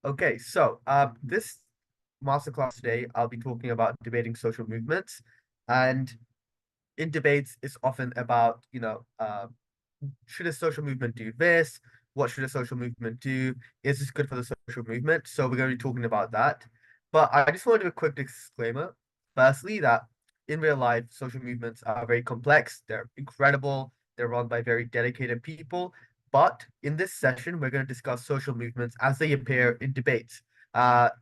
Okay, so this masterclass today, I'll be talking about debating social movements, and in debates, it's often about, should a social movement do this? What should a social movement do? Is this good for the social movement? So we're going to be talking about that. But I just want to do a quick disclaimer. Firstly, that in real life, social movements are very complex. They're incredible. They're run by very dedicated people. But in this session, we're going to discuss social movements as they appear in debates.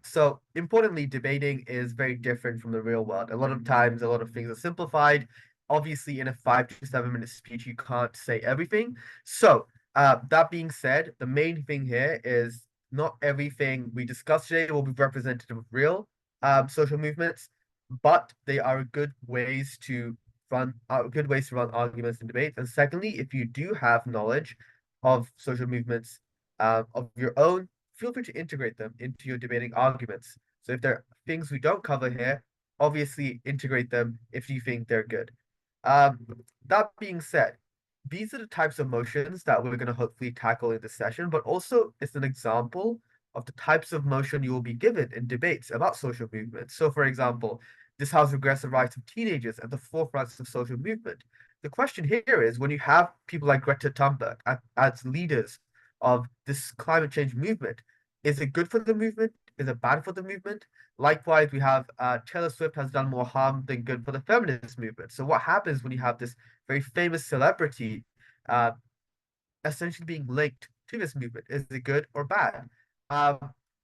So importantly, debating is very different from the real world. A lot of times, a lot of things are simplified. Obviously, in a 5 to 7 minute speech, you can't say everything. So, that being said, the main thing here is not everything we discuss today will be representative of real social movements, but they are good ways to run arguments and debates. And secondly, if you do have knowledge of social movements of your own, feel free to integrate them into your debating arguments. So if there are things we don't cover here, obviously integrate them if you think they're good. Um, that being said, these are the types of motions that we're going to hopefully tackle in this session, but also it's an example of the types of motion you will be given in debates about social movements. So, for example, this has regressed the rights of teenagers at the forefront of social movement. The question here is when you have people like Greta Thunberg as leaders of this climate change movement, is it good for the movement? Is it bad for the movement? Likewise, we have Taylor Swift has done more harm than good for the feminist movement. So what happens when you have this very famous celebrity uh, essentially being linked to this movement? Is it good or bad? Um,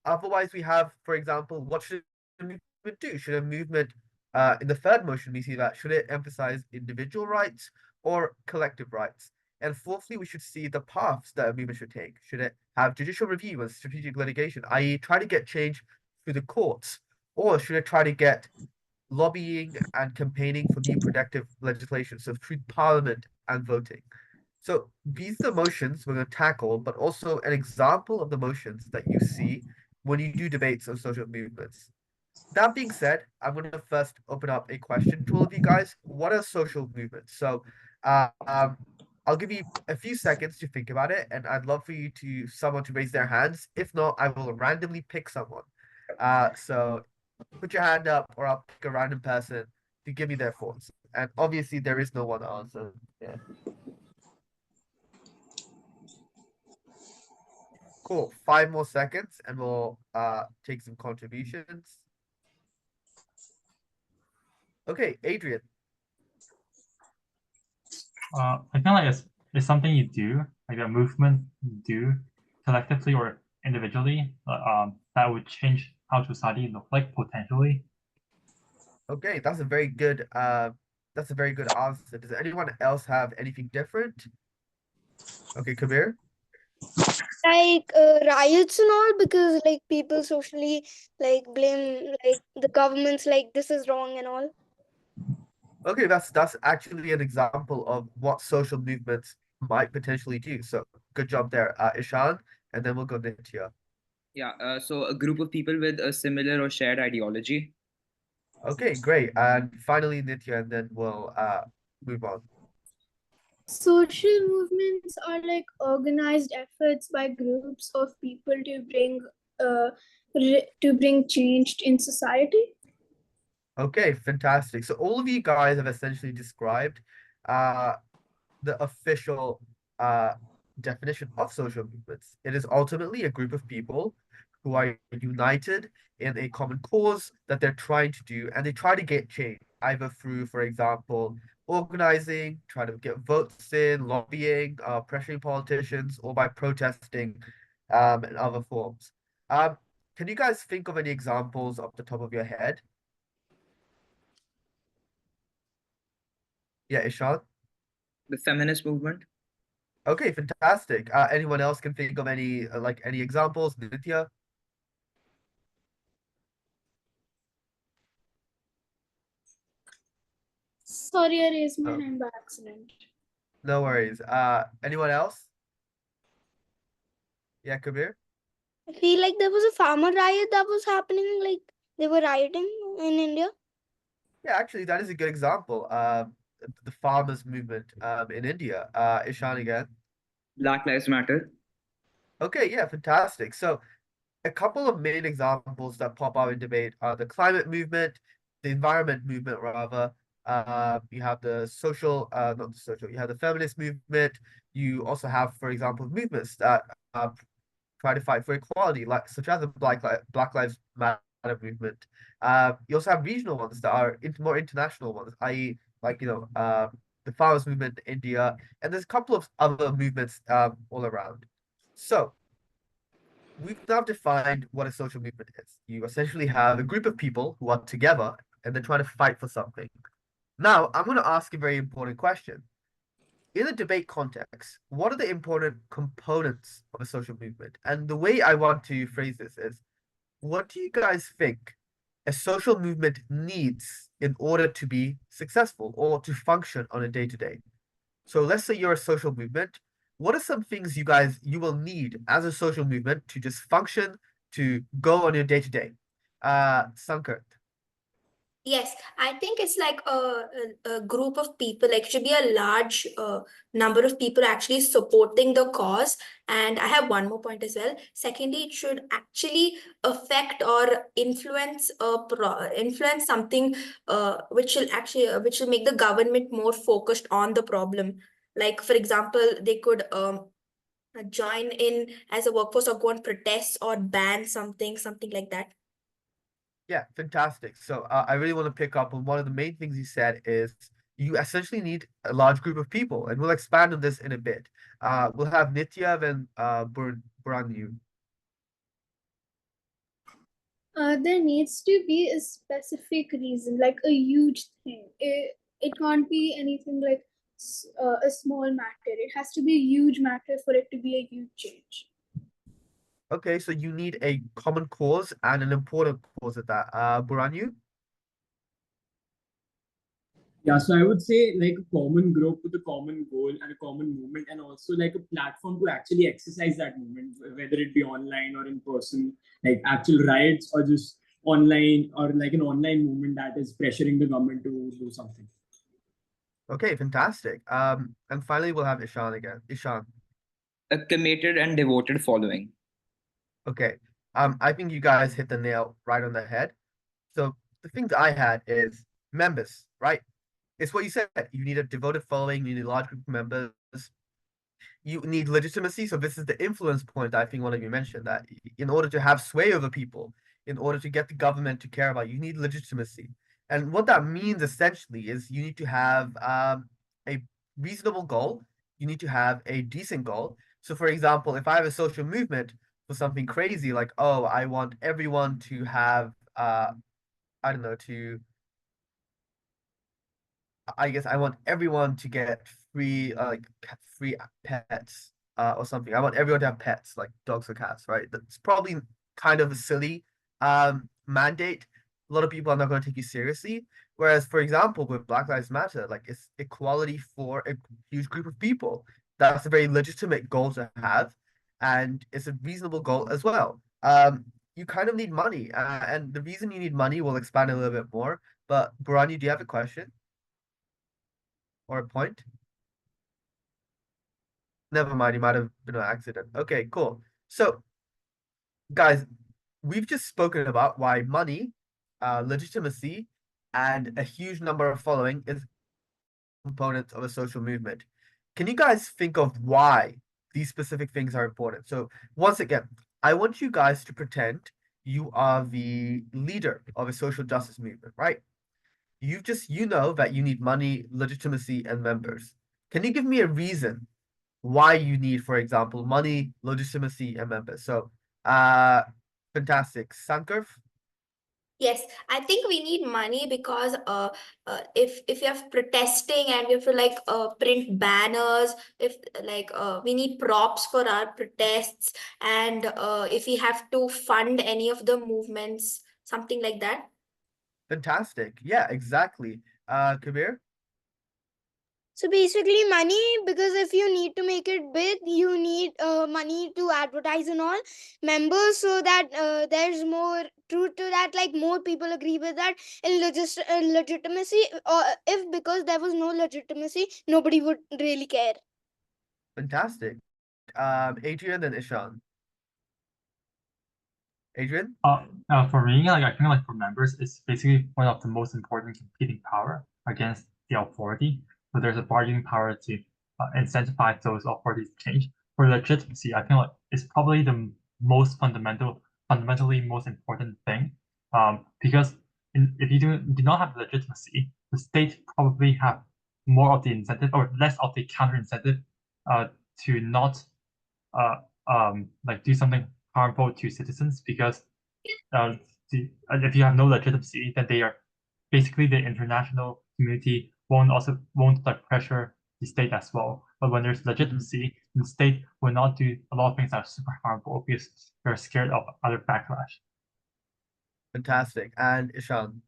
Otherwise, we have, for example, what should a movement do? Should a movement, in the third motion, we see that should it emphasize individual rights or collective rights? And fourthly, we should see the paths that a movement should take. Should it have judicial review and strategic litigation, i.e., try to get change through the courts, or should it try to get lobbying and campaigning for new protective legislation, so through parliament and voting? So these are the motions we're going to tackle, but also an example of the motions that you see when you do debates on social movements. That being said, I'm going to first open up a question to all of you guys. What are social movements? So uh, um, I'll give you a few seconds to think about it, and I'd love for you to someone to raise their hands. If not, I will randomly pick someone. So put your hand up, or I'll pick a random person to give me their thoughts. And obviously, there is no one answer. Yeah. Cool. 5 more seconds and we'll take some contributions. Okay, Adrian. I feel like it's something you do, like a movement you do collectively or individually, that would change how society look like potentially. Okay, that's a very good answer. Does anyone else have anything different? Okay, Kabir. Like riots and all, because like people socially like blame like the governments, like this is wrong and all. Okay, that's actually an example of what social movements might potentially do. So good job there, Ishan, and then we'll go Nitya. Yeah, so a group of people with a similar or shared ideology. Okay, great. And finally Nitya, and then we'll move on. Social movements are like organized efforts by groups of people uh, to bring change in society. Okay, fantastic. So all of you guys have essentially described uh the official uh, definition of social movements. It is ultimately a group of people who are united in a common cause that they're trying to do, and they try to get change, either through, for example, organizing, trying to get votes in, lobbying, pressuring politicians, or by protesting in other forms. Um, can you guys think of any examples off the top of your head? Yeah, Ishan? The feminist movement. Okay, fantastic. Anyone else can think of any like any examples? Nitya? Sorry, I raised my Oh, hand by accident. no worries. Anyone else? Yeah, Kabir? I feel like there was a farmer riot that was happening, like they were rioting in India. Yeah, actually, that is a good example. The farmers' movement in India. Ishan again. Black Lives Matter. Okay, yeah, fantastic. So a couple of main examples that pop out in debate are the climate movement, the environment movement rather. You have the social, not the social, you have the feminist movement. You also have, for example, movements that try to fight for equality, like such as the Black Lives Matter movement. You also have regional ones that are more international ones, i.e., like the farmers movement in India, and there's a couple of other movements all around. So we've now defined what a social movement is. You essentially have a group of people who are together and they're trying to fight for something. Now, I'm going to ask a very important question. In a debate context, what are the important components of a social movement? And the way I want to phrase this is, what do you guys think a social movement needs in order to be successful or to function on a day-to-day? So let's say you're a social movement. What are some things you will need as a social movement to just function, to go on your day to day? Sankar. Yes, I think it's like a group of people, like should be a large number of people actually supporting the cause. And I have one more point as well. Secondly, it should actually affect or influence something which will make the government more focused on the problem. Like for example, they could join in as a workforce or go on protests or ban something like that. Yeah, fantastic. So I really want to pick up on one of the main things you said is you essentially need a large group of people, and we'll expand on this in a bit. We'll have Nitya and Buranyu. There needs to be a specific reason, like a huge thing. It can't be anything like a small matter. It has to be a huge matter for it to be a huge change. Okay, so you need a common cause and an important cause at that. Buranyu? Yeah, so I would say like a common group with a common goal and a common movement, and also like a platform to actually exercise that movement, whether it be online or in person, like actual riots or just online or like an online movement that is pressuring the government to do something. Okay, fantastic. And finally we'll have Ishan again. Ishan. A committed and devoted following. Okay. I think you guys hit the nail right on the head. So the things I had is members, right? It's what you said. You need a devoted following, you need a large group of members, you need legitimacy. So this is the influence point I think one of you mentioned that in order to have sway over people, in order to get the government to care about you, you need legitimacy. And what that means essentially is you need to have a reasonable goal. You need to have a decent goal. So for example, if I have a social movement for something crazy like, oh, I want everyone to have I don't know, to I guess I want everyone to get free free pets or something. I want everyone to have pets like dogs or cats, right? That's probably kind of a silly mandate. A lot of people are not going to take you seriously. Whereas, for example, with Black Lives Matter, like it's equality for a huge group of people. That's a very legitimate goal to have, and it's a reasonable goal as well. You kind of need money, and the reason you need money will expand a little bit more. But Barani, do you have a question? Or a point? Never mind, you might have been an accident. Okay, cool. So, guys, we've just spoken about why money, legitimacy, and a huge number of following is components of a social movement. Can you guys think of why these specific things are important? So, once again, I want you guys to pretend you are the leader of a social justice movement, right? You know that you need money, legitimacy, and members. Can you give me a reason why you need, for example, money, legitimacy, and members? So, uh, fantastic. Sankarf? Yes, I think we need money because if you have protesting and we have to like print banners, if like we need props for our protests, and if we have to fund any of the movements, something like that. Fantastic. Yeah, exactly. Kabir? So basically money, because if you need to make it big, you need money to advertise and all, members, so that there's more truth to that, like more people agree with that. And legitimacy, or if because there was no legitimacy, nobody would really care. Fantastic. Adrian and Ishan. Adrian? For me, like I think like for members, it's basically one of the most important competing power against the authority. So there's a bargaining power to incentivize those authorities to change. For legitimacy, I think like it's probably the most fundamentally most important thing. Because if you do not have legitimacy, the state probably have more of the incentive or less of the counter incentive to not uh, like do something harmful to citizens because uh, if you have no legitimacy, then they are basically the international community won't like pressure the state as well. But when there's legitimacy, the state will not do a lot of things that are super harmful because they're scared of other backlash. Fantastic. And Ishan?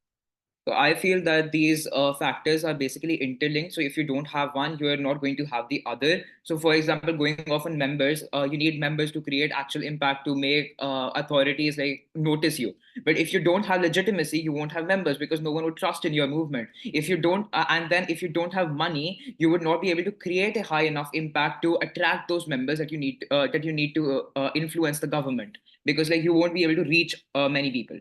So I feel that these factors are basically interlinked. So if you don't have one, you are not going to have the other. So for example, going off on members, you need members to create actual impact to make authorities like notice you. But if you don't have legitimacy, you won't have members because no one would trust in your movement. If you don't, and then if you don't have money, you would not be able to create a high enough impact to attract those members that you need to influence the government because like you won't be able to reach many people.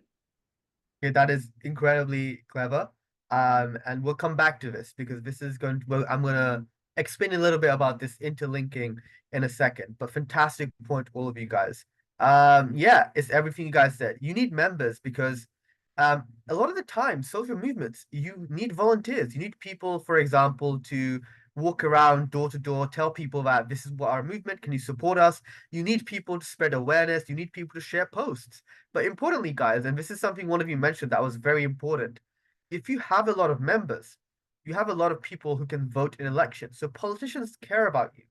Okay, that is incredibly clever. And we'll come back to this because this is going to, well, I'm gonna explain a little bit about this interlinking in a second. But fantastic point, all of you guys. Yeah, it's everything you guys said. You need members because a lot of the time, social movements, you need volunteers. You need people, for example, to walk around door to door, tell people that this is what our movement, can you support us? You need people to spread awareness, you need people to share posts. But importantly, guys, and this is something one of you mentioned that was very important. If you have a lot of members, you have a lot of people who can vote in elections. So politicians care about you.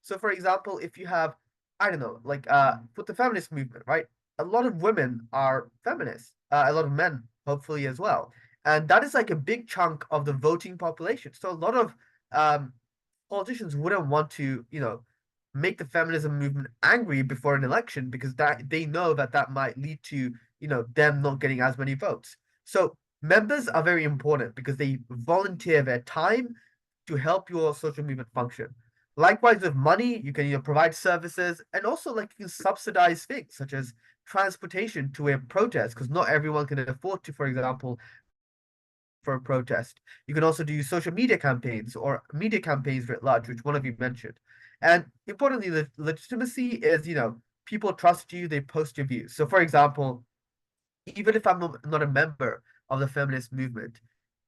So for example, if you have, I don't know, like with the feminist movement, right? A lot of women are feminists, a lot of men, hopefully as well. And that is like a big chunk of the voting population. So a lot of um, politicians wouldn't want to, make the feminism movement angry before an election because that they know that that might lead to, them not getting as many votes. So members are very important because they volunteer their time to help your social movement function. Likewise, with money, you can provide services and also like you can subsidize things such as transportation to a protest because not everyone can afford to, for example, for a protest. You can also do social media campaigns or media campaigns writ large, which one of you mentioned. And importantly, the legitimacy is, people trust you, they post your views. So, for example, even if I'm not a member of the feminist movement,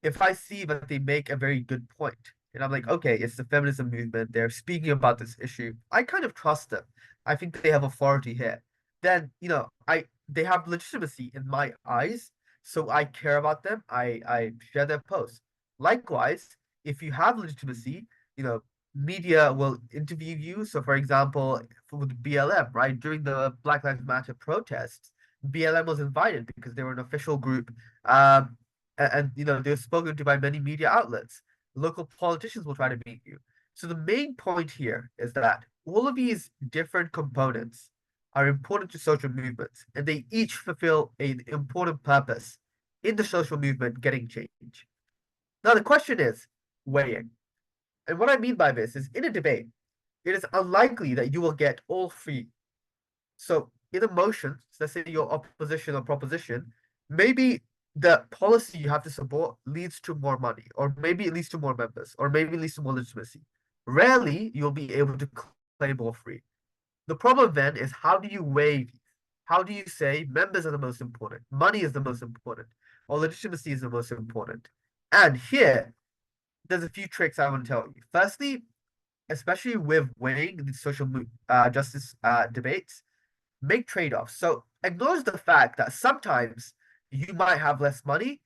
if I see that they make a very good point, and I'm like, okay, it's the feminism movement, they're speaking about this issue, I kind of trust them. I think they have authority here. Then, they have legitimacy in my eyes, so I care about them. I share their posts. Likewise, if you have legitimacy, media will interview you. So, for example, with BLM, right, during the Black Lives Matter protests, BLM was invited because they were an official group, and they were spoken to by many media outlets. Local politicians will try to meet you. So the main point here is that all of these different components are important to social movements, and they each fulfill an important purpose in the social movement getting change. Now the question is weighing. And what I mean by this is in a debate, it is unlikely that you will get all three. So in a motion, let's say your opposition or proposition, maybe the policy you have to support leads to more money, or maybe it leads to more members, or maybe it leads to more legitimacy. Rarely you'll be able to claim all three. The problem then is how do you weigh these? How do you say members are the most important, money is the most important, or legitimacy is the most important? And here, there's a few tricks I want to tell you. Firstly, especially with weighing the social justice debates, make trade-offs. So acknowledge the fact that sometimes you might have less money,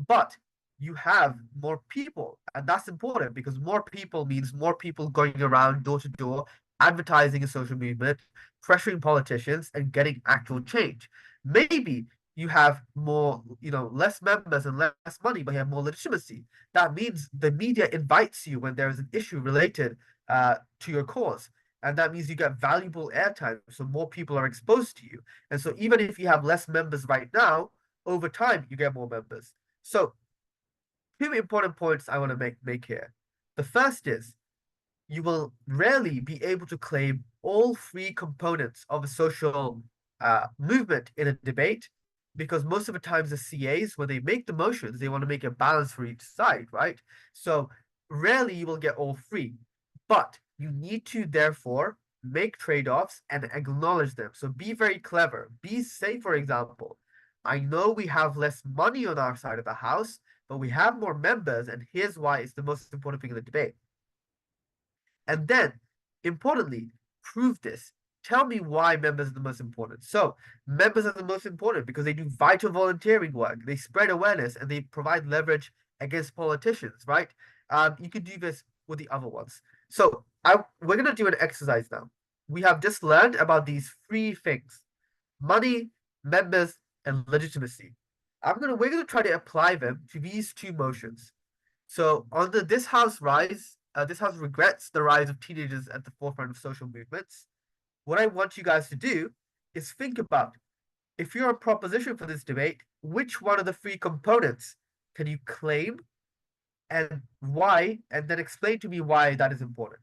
but you have more people. And that's important because more people means more people going around door to door, advertising a social movement, pressuring politicians, and getting actual change. Maybe you have more, less members and less money, but you have more legitimacy. That means the media invites you when there is an issue related to your cause. And that means you get valuable airtime, so more people are exposed to you. And so even if you have less members right now, over time you get more members. So two important points I want to make here. The first is you will rarely be able to claim all three components of a social movement in a debate, because most of the times the CAs, when they make the motions, they want to make a balance for each side, right? So rarely you will get all three, but you need to therefore make trade-offs and acknowledge them. So be very clever. Be say, for example, I know we have less money on our side of the house, but we have more members, and here's why it's the most important thing in the debate. And then, importantly, prove this. Tell me why members are the most important. So, members are the most important because they do vital volunteering work, they spread awareness, and they provide leverage against politicians, right? You can do this with the other ones. So, we're going to do an exercise now. We have just learned about these three things: money, members, and legitimacy. We're gonna try to apply them to these two motions. So on the this house regrets the rise of teenagers at the forefront of social movements. What I want you guys to do is think about, if you're a proposition for this debate, which one of the three components can you claim and why, and then explain to me why that is important.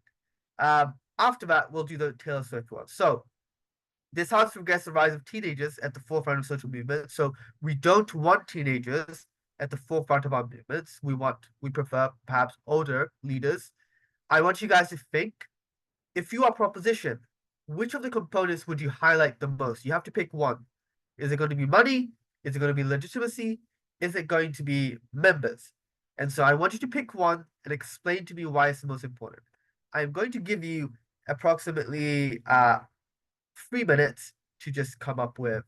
After that, we'll do the Taylor Swift one. So this house regrets the rise of teenagers at the forefront of social movements. So we don't want teenagers at the forefront of our movements. We prefer perhaps older leaders. I want you guys to think, if you are proposition, which of the components would you highlight the most? You have to pick one. Is it going to be money? Is it going to be legitimacy? Is it going to be members? And so I want you to pick one and explain to me why it's the most important. I'm going to give you approximately 3 minutes to just come up with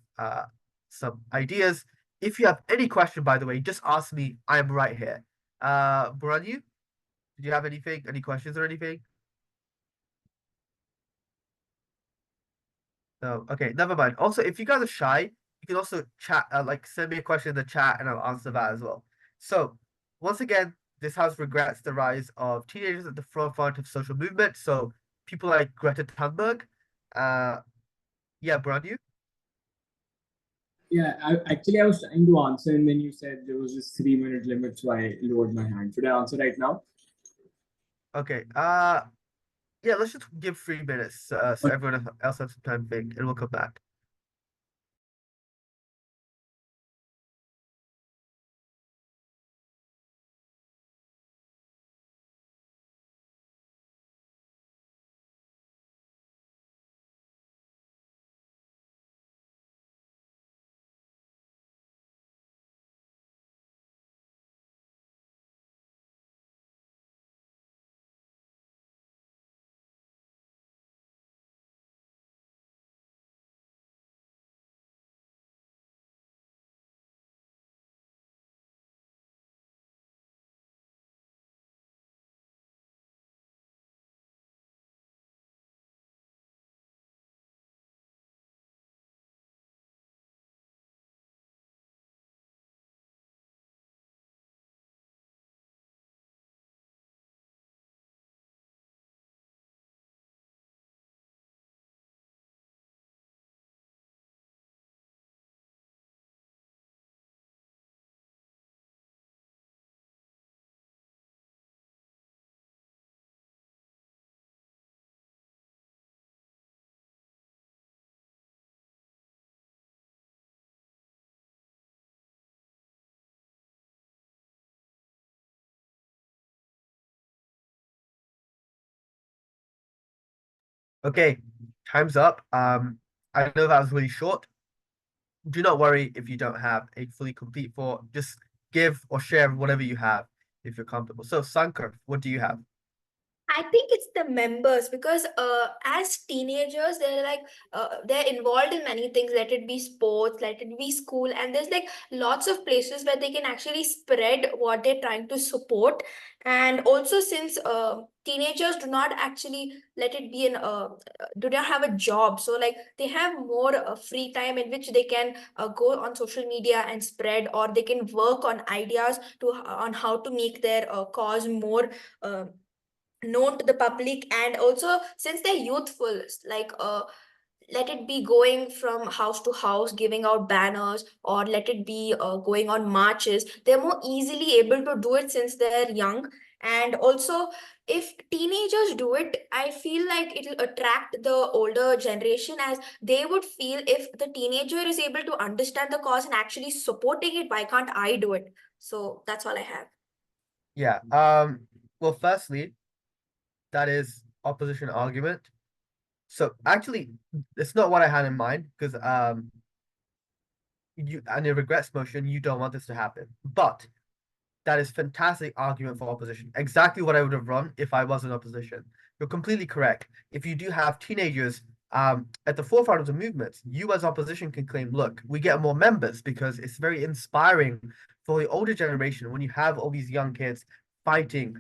some ideas. If you have any question, by the way, just ask me. I'm right here. Baranu, did you have anything, any questions or anything? No. Okay, never mind. Also, if you guys are shy, you can also chat, like send me a question in the chat, and I'll answer that as well. So, once again, this house regrets the rise of teenagers at the forefront of social movement. So, people like Greta Thunberg. Yeah, Baranu. Yeah, I was trying to answer, and then you said there was this 3 minute limit, so I lowered my hand. Should I answer right now? Okay. Yeah, let's just give 3 minutes so everyone else has some time to think, and we'll come back. Okay, time's up. I know that was really short. Do not worry if you don't have a fully complete thought. Just give or share whatever you have if you're comfortable. So, Sankar, what do you have? I think it's the members because as teenagers they're involved in many things. Let it be sports, let it be school, and there's like lots of places where they can actually spread what they're trying to support. And also since teenagers do not actually let it be do not have a job, so like they have more free time in which they can go on social media and spread, or they can work on ideas to on how to make their cause more. Known to the public. And also since they're youthful, like let it be going from house to house giving out banners, or let it be going on marches, they're more easily able to do it since they're young. And also, if teenagers do it, I feel like it'll attract the older generation, as they would feel if the teenager is able to understand the cause and actually supporting it, why can't I do it? So that's all I have. Yeah. Well, firstly, that is opposition argument. So actually, it's not what I had in mind because you and a regrets motion, you don't want this to happen. But that is fantastic argument for opposition. Exactly what I would have run if I was in opposition. You're completely correct. If you do have teenagers at the forefront of the movement, you as opposition can claim, look, we get more members because it's very inspiring for the older generation when you have all these young kids fighting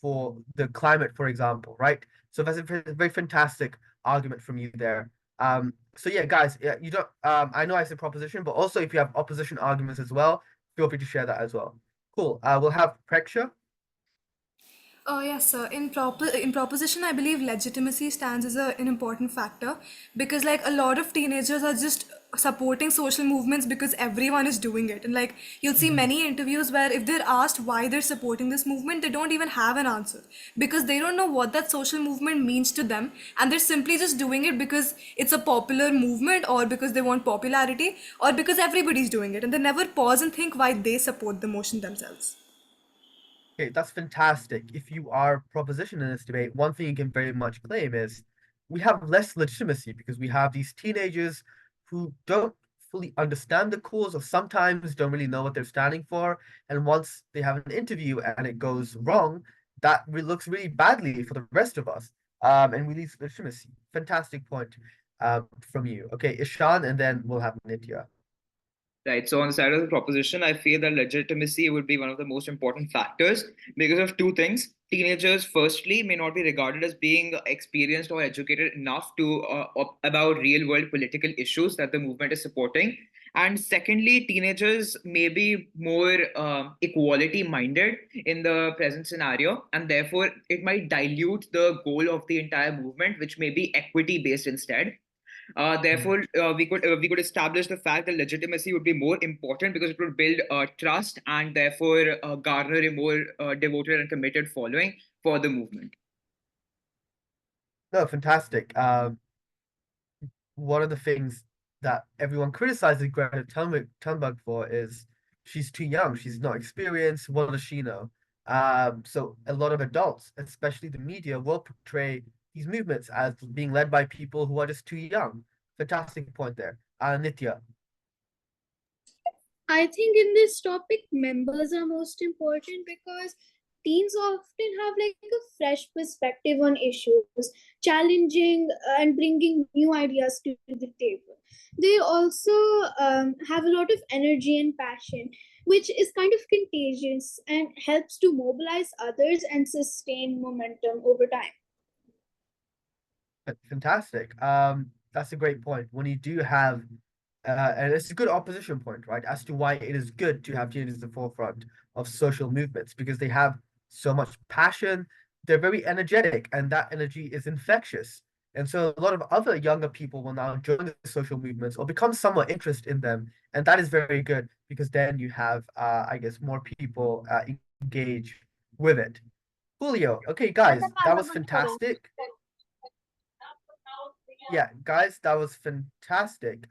for the climate, for example, right? So that's a very fantastic argument from you there. So yeah, guys, yeah, you don't. I know I said proposition, but also if you have opposition arguments as well, feel free to share that as well. Cool. We'll have Preksha. Yes, sir. In proposition, I believe legitimacy stands as an important factor because like a lot of teenagers are just supporting social movements because everyone is doing it, and like you'll see Mhm. many interviews where if they're asked why they're supporting this movement, they don't even have an answer because they don't know what that social movement means to them, and they're simply just doing it because it's a popular movement or because they want popularity or because everybody's doing it, and they never pause and think why they support the motion themselves. Okay, that's fantastic. If you are proposition in this debate, one thing you can very much claim is we have less legitimacy because we have these teenagers who don't fully understand the cause or sometimes don't really know what they're standing for. And once they have an interview and it goes wrong, that looks really badly for the rest of us. And we lose legitimacy. Fantastic point from you. Okay, Ishan, and then we'll have Nitya. Right. So on the side of the proposition, I feel that legitimacy would be one of the most important factors because of two things. Teenagers, firstly, may not be regarded as being experienced or educated enough to about real world political issues that the movement is supporting. And secondly, teenagers may be more equality minded in the present scenario, and therefore it might dilute the goal of the entire movement, which may be equity based instead. Therefore, we could establish the fact that legitimacy would be more important because it would build trust and therefore garner a more devoted and committed following for the movement. No, fantastic. One of the things that everyone criticizes Greta Thunberg for is she's too young, she's not experienced. What does she know? So a lot of adults, especially the media, will portray these movements as being led by people who are just too young. Fantastic point there. Nitya. I think in this topic, members are most important because teens often have like a fresh perspective on issues, challenging and bringing new ideas to the table. They also have a lot of energy and passion, which is kind of contagious and helps to mobilize others and sustain momentum over time. Fantastic. That's a great point. When you do have, and it's a good opposition point, right, as to why it is good to have teenagers at the forefront of social movements because they have so much passion. They're very energetic, and that energy is infectious. And so a lot of other younger people will now join the social movements or become somewhat interested in them, and that is very good because then you have, I guess, more people engage with it. Julio, okay, guys, that was fantastic. Yeah, guys, that was fantastic.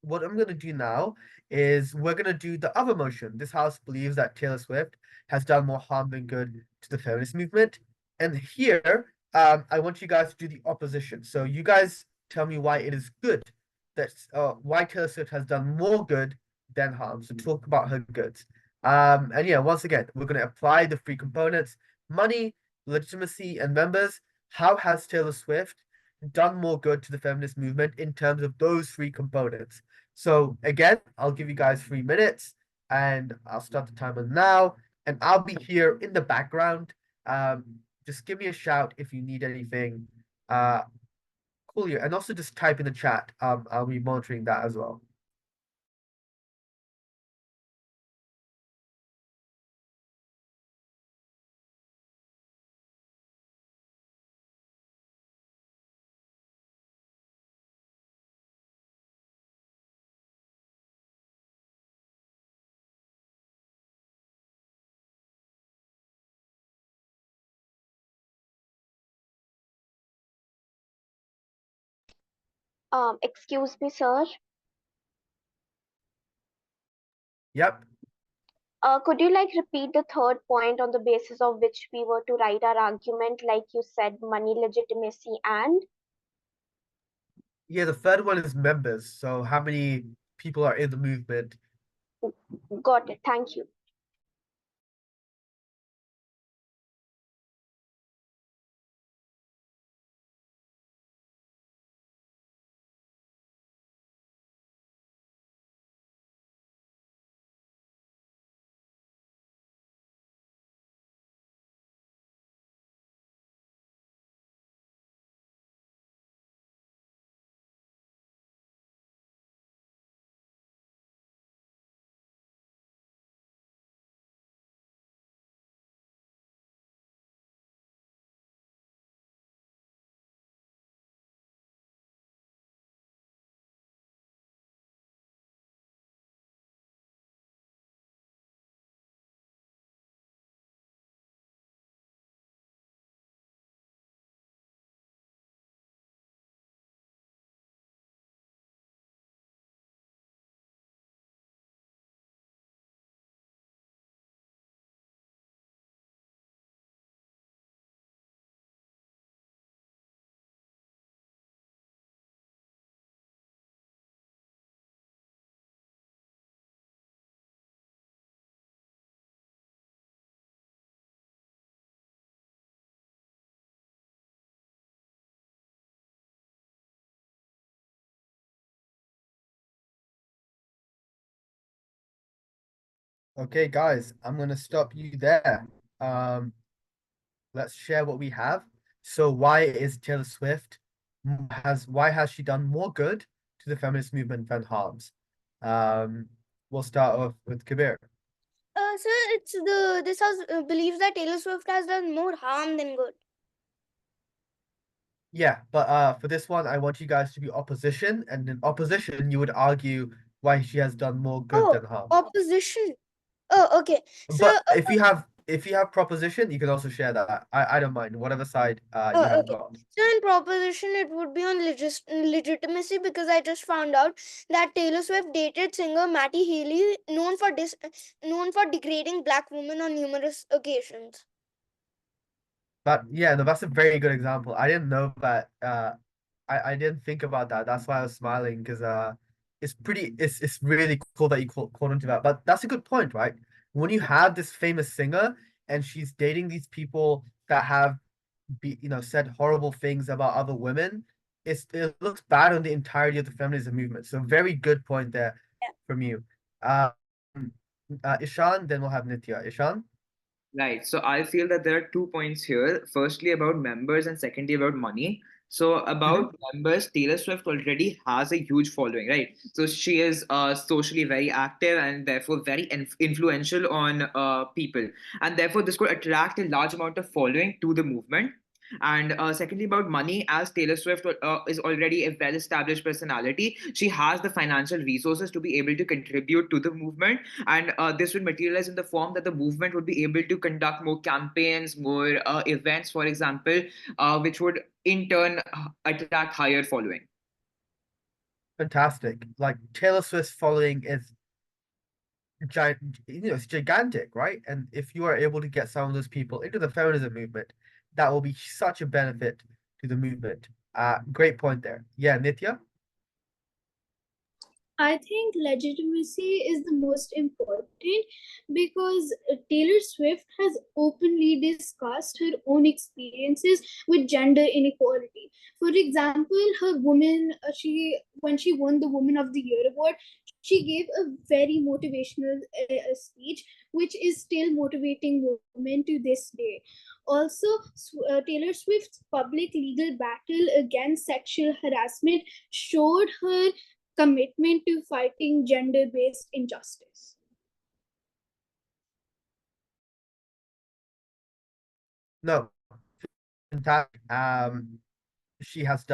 What I'm gonna do now is we're gonna do the other motion. This house believes that Taylor Swift has done more harm than good to the feminist movement. And here, I want you guys to do the opposition. So you guys tell me why it is good that why Taylor Swift has done more good than harm. So talk about her goods. And yeah, once again, we're gonna apply the three components: money, legitimacy, and members. How has Taylor Swift done more good to the feminist movement in terms of those three components? So again, I'll give you guys 3 minutes and I'll start the timer now. And I'll be here in the background. Um, just give me a shout if you need anything. Uh, cool. Yeah. And also just type in the chat. I'll be monitoring that as well. Excuse me, sir. Yep. Could you like repeat the third point on the basis of which we were to write our argument? Like you said, money, legitimacy, and Yeah, the third one is members. So how many people are in the movement? got it. Thank you. Okay, guys, I'm gonna stop you there. Let's share what we have. So why is Taylor Swift why has she done more good to the feminist movement than harms? Um, we'll start off with Kabir. So it's this house believes that Taylor Swift has done more harm than good. Yeah, but for this one, I want you guys to be opposition, and in opposition, you would argue why she has done more good than harm. Opposition. Oh, okay. So But if you have proposition, you can also share that. I don't mind, whatever side you have okay. got. So in proposition, it would be on legitimacy because I just found out that Taylor Swift dated singer Matty Healy, known for degrading black women on numerous occasions. But yeah, no, that's a very good example. I didn't know that I didn't think about that. That's why I was smiling because it's really cool that you caught onto that. But that's a good point, right? When you have this famous singer and she's dating these people that have said horrible things about other women, it looks bad on the entirety of the feminism movement. So very good point there Yeah. from you. Um, Ishan, then we'll have Nitya. Ishan? Right. So I feel that there are 2 points here. Firstly, about members, and secondly, about money. So about members, Taylor Swift already has a huge following, right? So she is socially very active and therefore very influential on people, and therefore this could attract a large amount of following to the movement. And secondly, about money, as Taylor Swift is already a well established personality, she has the financial resources to be able to contribute to the movement. And this would materialize in the form that the movement would be able to conduct more campaigns, more events, for example, which would in turn attract higher following. Fantastic. Like Taylor Swift's following is giant, it's gigantic, right? And if you are able to get some of those people into the feminism movement, that will be such a benefit to the movement. Great point there. Yeah, Nitya? I think legitimacy is the most important because Taylor Swift has openly discussed her own experiences with gender inequality. For example, she when she won the Woman of the Year award, she gave a very motivational speech, which is still motivating women to this day. Also, Taylor Swift's public legal battle against sexual harassment showed her commitment to fighting gender-based injustice. No, fantastic. She has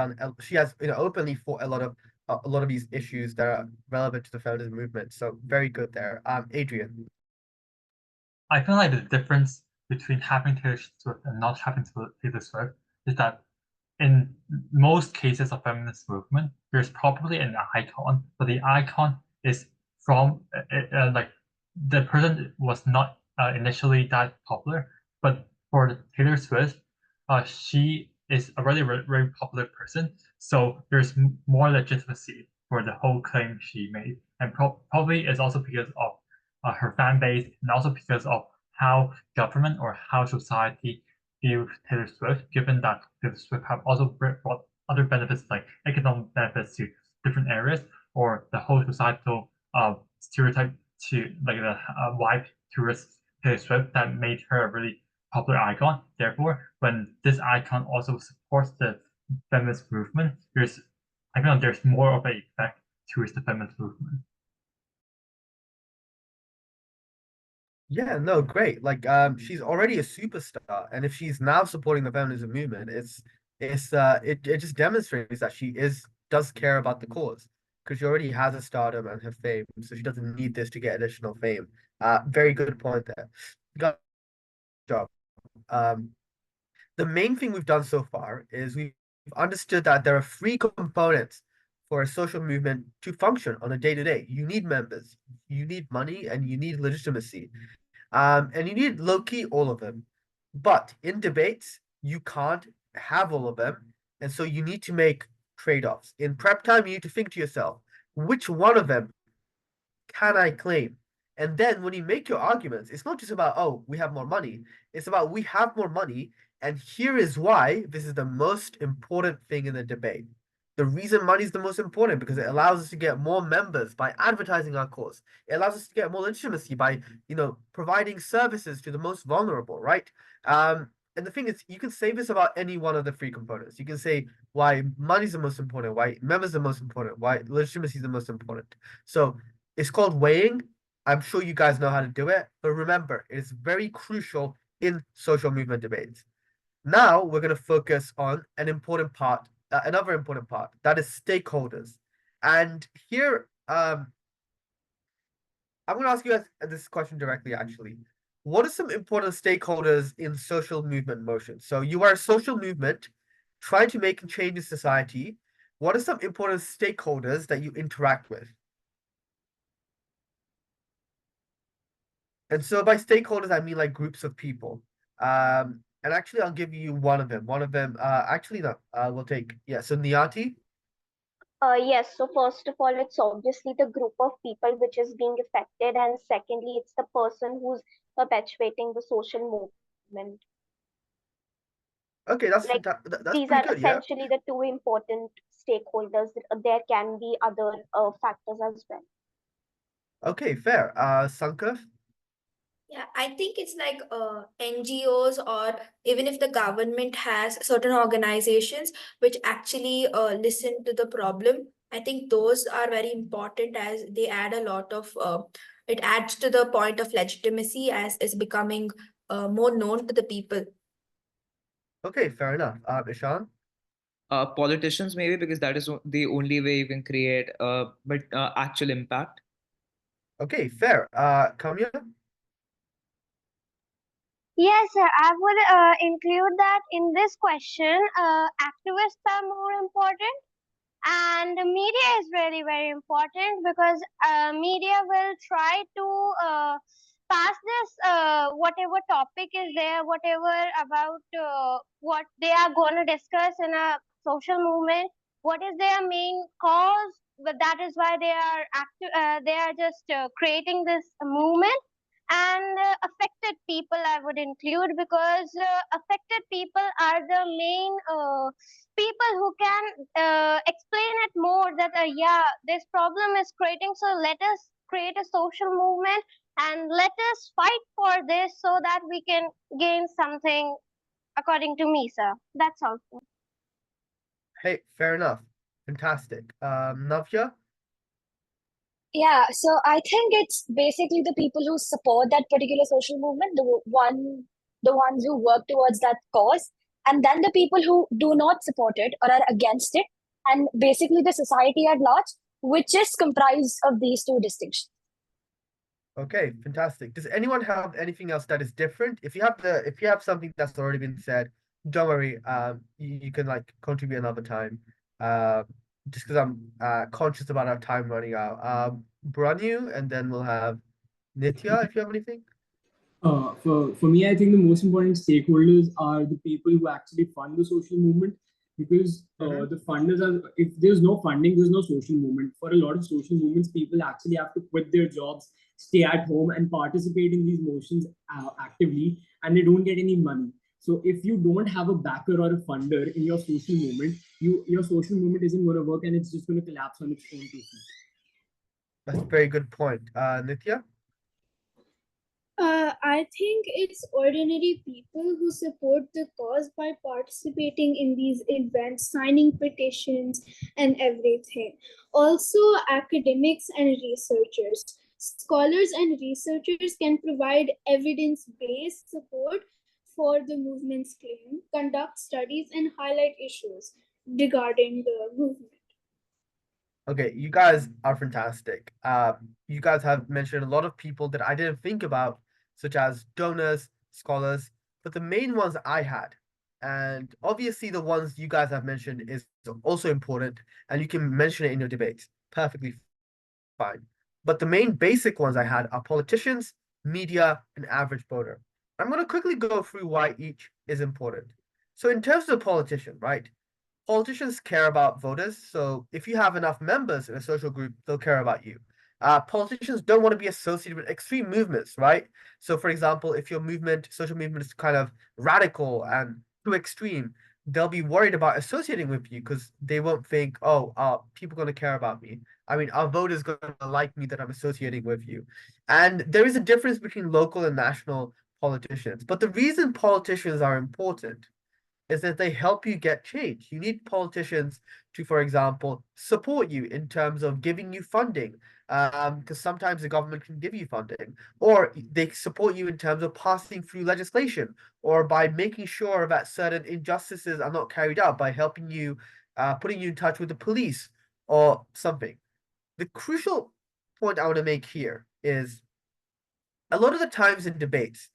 openly fought a lot of these issues that are relevant to the feminism movement. So very good there. Adrian. I feel like the difference between having Taylor Swift and not having Taylor Swift is that in most cases of feminist movement, there's probably an icon, but the icon is from like the person was not initially that popular, but for Taylor Swift, she is a really very popular person, so there's more legitimacy for the whole claim she made, and probably it's also because of her fan base, and also because of how government or how society view Taylor Swift, given that Taylor Swift have also brought other benefits like economic benefits to different areas, or the whole societal stereotype to like the white tourist Taylor Swift that made her a really popular icon. Therefore, when this icon also supports the feminist movement, I feel like there's more of an effect towards the feminist movement. Yeah, no, great. Like, she's already a superstar, and if she's now supporting the feminism movement, it just demonstrates that she does care about the cause because she already has a stardom and her fame, so she doesn't need this to get additional fame. Very good point there. Good job. Um, the main thing we've done so far is we've understood that there are three components for a social movement to function on a day-to-day. You need members, you need money, and you need legitimacy. And you need low-key all of them. But in debates, you can't have all of them. And so you need to make trade-offs. In prep time, you need to think to yourself, which one of them can I claim? And then when you make your arguments, it's not just about, oh, we have more money. It's about we have more money. And here is why this is the most important thing in the debate. The reason money is the most important because it allows us to get more members by advertising our cause. It allows us to get more legitimacy by, providing services to the most vulnerable, right? And the thing is, you can say this about any one of the three components. You can say why money is the most important, why members are the most important, why legitimacy is the most important. So it's called weighing. I'm sure you guys know how to do it, but remember, it is very crucial in social movement debates. Now we're going to focus on another important part, that is stakeholders. And here, I'm going to ask you guys this question directly, actually. What are some important stakeholders in social movement motion? So you are a social movement trying to make change in society. What are some important stakeholders that you interact with? And so by stakeholders, I mean like groups of people. And actually, I'll give you one of them. One of them, actually, no, we'll take, yeah, so Niyati. Yes, so first of all, it's obviously the group of people which is being affected, and secondly, it's the person who's perpetuating the social movement. Okay, that's Like that's these pretty are good, yeah. essentially the two important stakeholders. There can be other factors as well. Okay, fair. Sankath? Yeah, I think it's like NGOs, or even if the government has certain organizations which actually listen to the problem. I think those are very important as they add a lot of it adds to the point of legitimacy as is becoming more known to the people. Okay, fair enough. Ishan? Politicians maybe, because that is the only way you can create but actual impact. Okay, fair. Kamya? Yes, sir. I would include that in this question. Activists are more important, and the media is really very important because media will try to pass this whatever topic is there, whatever about what they are going to discuss in a social movement, what is their main cause. But that is why they are they are just creating this movement. And affected people I would include, because affected people are the main people who can explain it more, that yeah, this problem is creating, so let us create a social movement and let us fight for this so that we can gain something, according to me, sir. That's all. Hey, fair enough. Fantastic. Navya? Yeah, so I think it's basically the people who support that particular social movement, the ones who work towards that cause, and then the people who do not support it or are against it, and basically the society at large, which is comprised of these two distinctions. Okay, fantastic. Does anyone have anything else that is different? If you have something that's already been said, don't worry. You can like contribute another time. Just because I'm conscious about our time running out. Branu, and then we'll have Nitya if you have anything. For me, I think the most important stakeholders are the people who actually fund the social movement, because the funders are, if there's no funding, there's no social movement. For a lot of social movements, people actually have to quit their jobs, stay at home, and participate in these motions actively, and they don't get any money. So if you don't have a backer or a funder in your social movement, your social movement isn't going to work, and it's just going to collapse on its own two feet. That's a very good point. Nitya? I think it's ordinary people who support the cause by participating in these events, signing petitions, and everything. Also, academics and researchers. Scholars and researchers can provide evidence based support for the movement's claim, conduct studies, and highlight issues regarding the movement. Okay, you guys are fantastic. You guys have mentioned a lot of people that I didn't think about, such as donors, scholars, but the main ones I had, and obviously the ones you guys have mentioned is also important, and you can mention it in your debates. Perfectly fine. But the main basic ones I had are politicians, media, and average voter. I'm going to quickly go through why each is important. So in terms of politician, right? Politicians care about voters. So if you have enough members in a social group, they'll care about you. Politicians don't want to be associated with extreme movements, right? So, for example, if your movement, social movement, is kind of radical and too extreme, they'll be worried about associating with you because they won't think, oh, people going to care about me. I mean, our voters going to like me that I'm associating with you. And there is a difference between local and national politicians. But the reason politicians are important is that they help you get change. You need politicians to, for example, support you in terms of giving you funding, because sometimes the government can give you funding, or they support you in terms of passing through legislation, or by making sure that certain injustices are not carried out, by helping you, putting you in touch with the police or something. The crucial point I want to make here is a lot of the times in debates,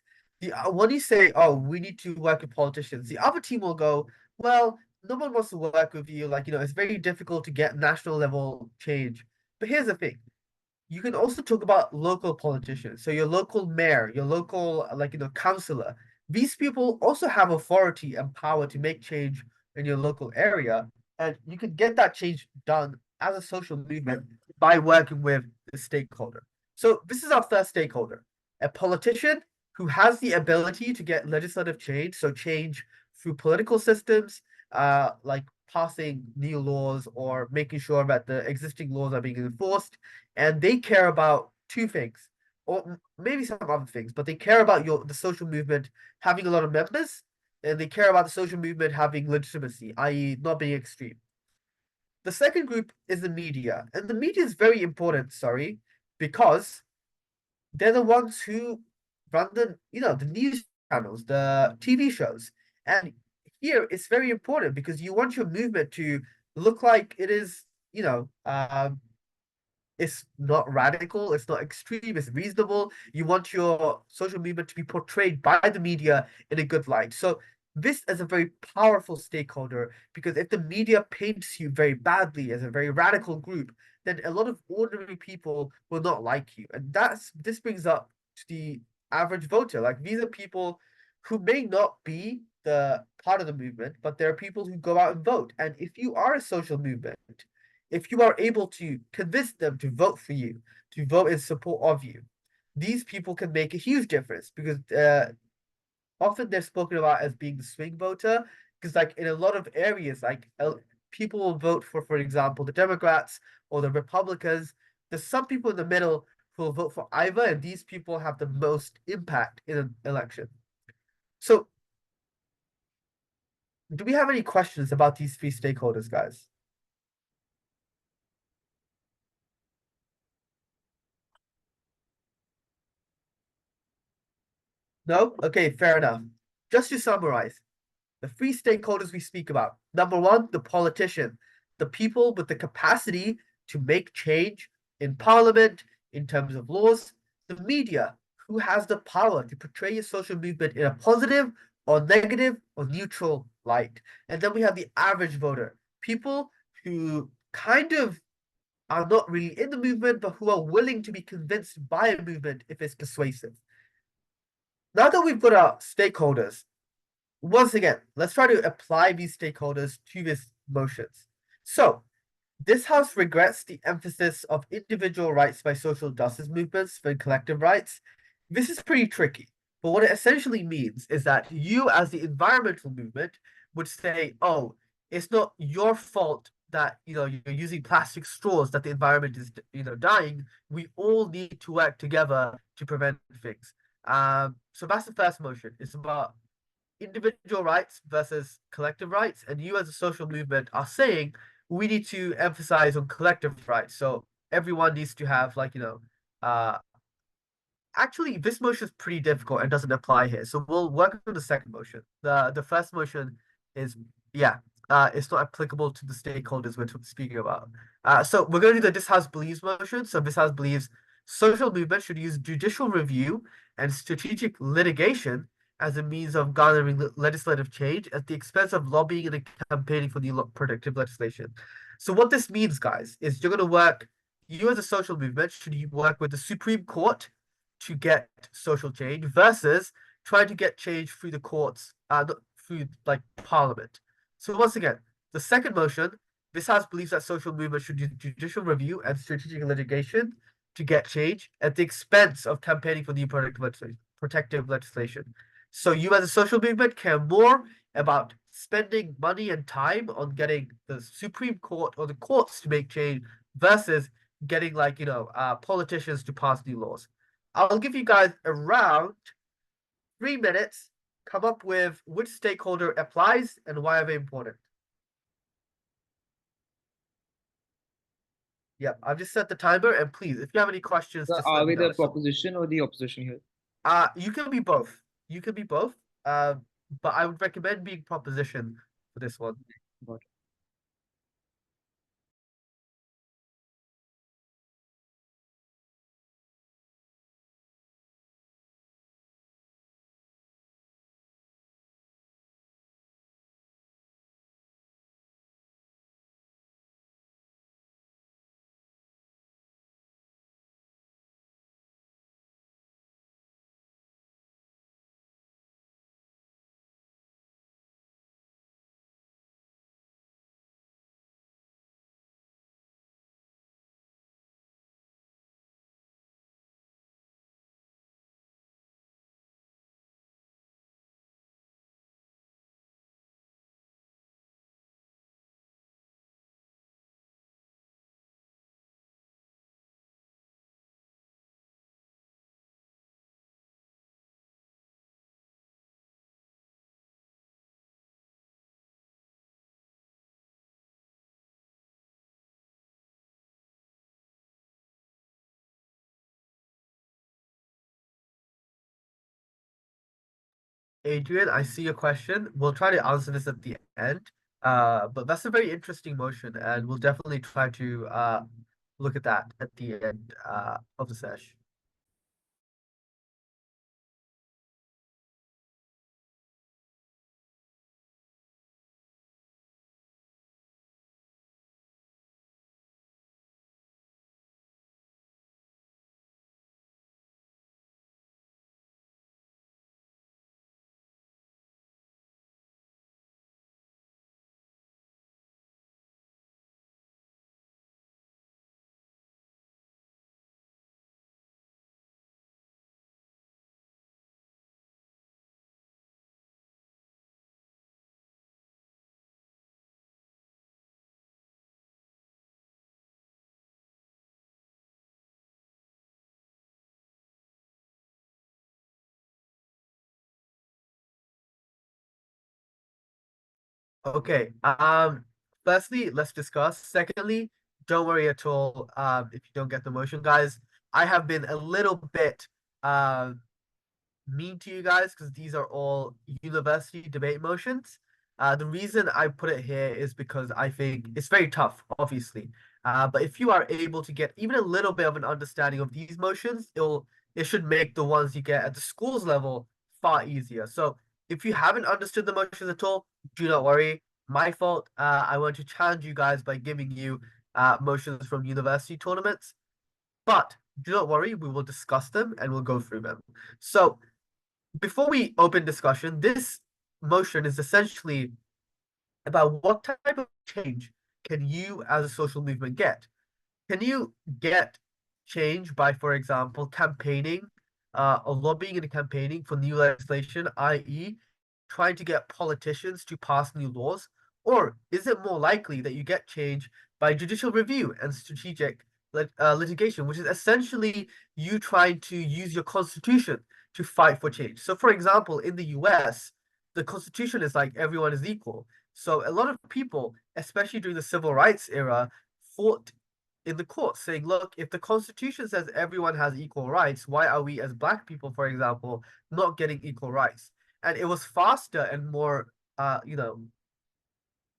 when you say, "Oh, we need to work with politicians," the other team will go, "Well, no one wants to work with you. Like, it's very difficult to get national level change." But here's the thing: you can also talk about local politicians. So your local mayor, your local councillor. These people also have authority and power to make change in your local area, and you can get that change done as a social movement by working with the stakeholder. So this is our first stakeholder, a politician who has the ability to get legislative change, so change through political systems, like passing new laws or making sure that the existing laws are being enforced, and they care about two things, or maybe some other things, but they care about the social movement having a lot of members, and they care about the social movement having legitimacy, i.e., not being extreme. The second group is the media, and the media is very important, sorry, because they're the ones who run the news channels, the TV shows. And here it's very important because you want your movement to look like it is, it's not radical, it's not extreme, it's reasonable. You want your social movement to be portrayed by the media in a good light. So this is a very powerful stakeholder, because if the media paints you very badly as a very radical group, then a lot of ordinary people will not like you. And this brings up to the average voter. Like, these are people who may not be the part of the movement, but there are people who go out and vote. And if you are a social movement, if you are able to convince them to vote for you, to vote in support of you, these people can make a huge difference, because often they're spoken about as being the swing voter, because like in a lot of areas, like people will vote for example, the Democrats or the Republicans. There's some people in the middle who will vote for either, and these people have the most impact in an election. So, do we have any questions about these three stakeholders, guys? No? Okay, fair enough. Just to summarize, the three stakeholders we speak about. Number one, the politician, the people with the capacity to make change in parliament, in terms of laws. The media, who has the power to portray a social movement in a positive or negative or neutral light. And then we have the average voter, people who kind of are not really in the movement, but who are willing to be convinced by a movement if it's persuasive. Now that we've got our stakeholders, once again, let's try to apply these stakeholders to these motions. So, this house regrets the emphasis of individual rights by social justice movements for collective rights. This is pretty tricky, but what it essentially means is that you, as the environmental movement, would say, "Oh, it's not your fault that you're using plastic straws that the environment is dying. We all need to work together to prevent things." So that's the first motion. It's about individual rights versus collective rights, and you as a social movement are saying we need to emphasize on collective rights. So everyone needs to have uh actually this motion is pretty difficult and doesn't apply here. So we'll work on the second motion. The first motion is yeah, it's not applicable to the stakeholders we're speaking about. So we're going to do the this house believes motion. So this house believes social movement should use judicial review and strategic litigation as a means of garnering legislative change at the expense of lobbying and campaigning for new protective legislation. So what this means, guys, is you're going to work. You as a social movement should work with the Supreme Court to get social change versus trying to get change through the courts, through like Parliament. So once again, the second motion, this House believes that social movement should use judicial review and strategic litigation to get change at the expense of campaigning for new protective legislation. So you as a social movement care more about spending money and time on getting the Supreme Court or the courts to make change versus getting politicians to pass new laws. I'll give you guys around 3 minutes. Come up with which stakeholder applies and why are they important. Yep, I've just set the timer, and please, if you have any questions, So just are let me we the know. proposition or the opposition here? You can be both. You can be both. But I would recommend being proposition for this one. Got it. Adrian, I see your question. We'll try to answer this at the end. But that's a very interesting motion, and we'll definitely try to look at that at the end of the session. Okay. Firstly, let's discuss. Secondly, don't worry at all. If you don't get the motion, guys. I have been a little bit mean to you guys because these are all university debate motions. The reason I put it here is because I think it's very tough, obviously. But if you are able to get even a little bit of an understanding of these motions, it should make the ones you get at the schools level far easier. So if you haven't understood the motions at all, do not worry. My fault. I want to challenge you guys by giving you motions from university tournaments. But do not worry, we will discuss them and we'll go through them. So before we open discussion, this motion is essentially about what type of change can you as a social movement get? Can you get change by, for example, campaigning, or lobbying and campaigning for new legislation, i.e., trying to get politicians to pass new laws? Or is it more likely that you get change by judicial review and strategic litigation, which is essentially you trying to use your constitution to fight for change? So, for example, in the US, the constitution is like everyone is equal. So, a lot of people, especially during the civil rights era, fought in the court saying, look, if the constitution says everyone has equal rights, why are we as black people, for example, not getting equal rights? And it was faster and more,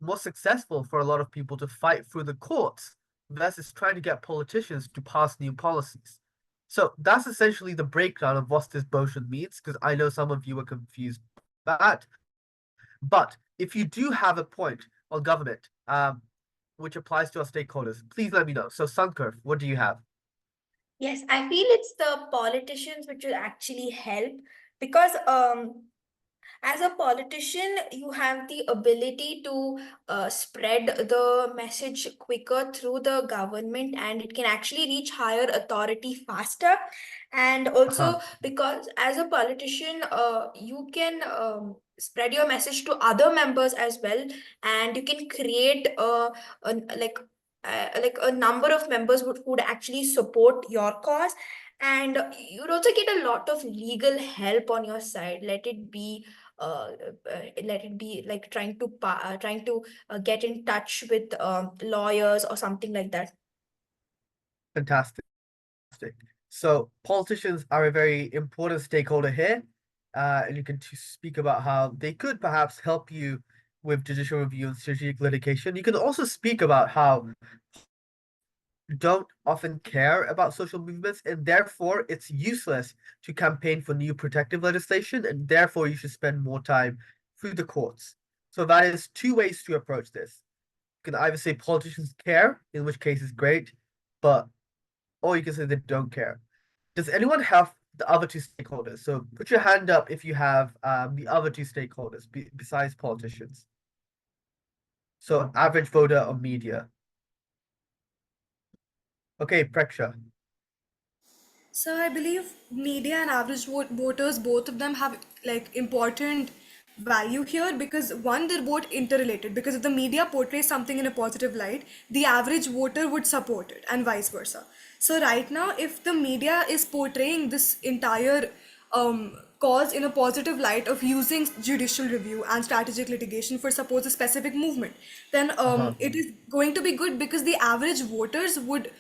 more successful for a lot of people to fight through the courts versus trying to get politicians to pass new policies. So that's essentially the breakdown of what this motion means, because I know some of you are confused by that. But if you do have a point on government, which applies to our stakeholders, please let me know. So Sankarf, what do you have? Yes, I feel it's the politicians which will actually help because as a politician, you have the ability to spread the message quicker through the government, and it can actually reach higher authority faster. And also, because as a politician, you can spread your message to other members as well, and you can create a like a number of members who would actually support your cause, and you'd also get a lot of legal help on your side. Let it be like trying to get in touch with lawyers or something like that. Fantastic. So politicians are a very important stakeholder here, and you can speak about how they could perhaps help you with judicial review and strategic litigation. You can also speak about how don't often care about social movements, and therefore it's useless to campaign for new protective legislation, and therefore you should spend more time through the courts. So that is two ways to approach this. You can either say politicians care, in which case is great, but or you can say they don't care. Does anyone have the other two stakeholders? So put your hand up if you have the other two stakeholders besides politicians. So average voter or media. Okay, Preksha. So I believe media and average voters, both of them have like important value here because one, they're both interrelated. Because if the media portrays something in a positive light, the average voter would support it, and vice versa. So right now, if the media is portraying this entire cause in a positive light of using judicial review and strategic litigation for suppose a specific movement, then it is going to be good because the average voters would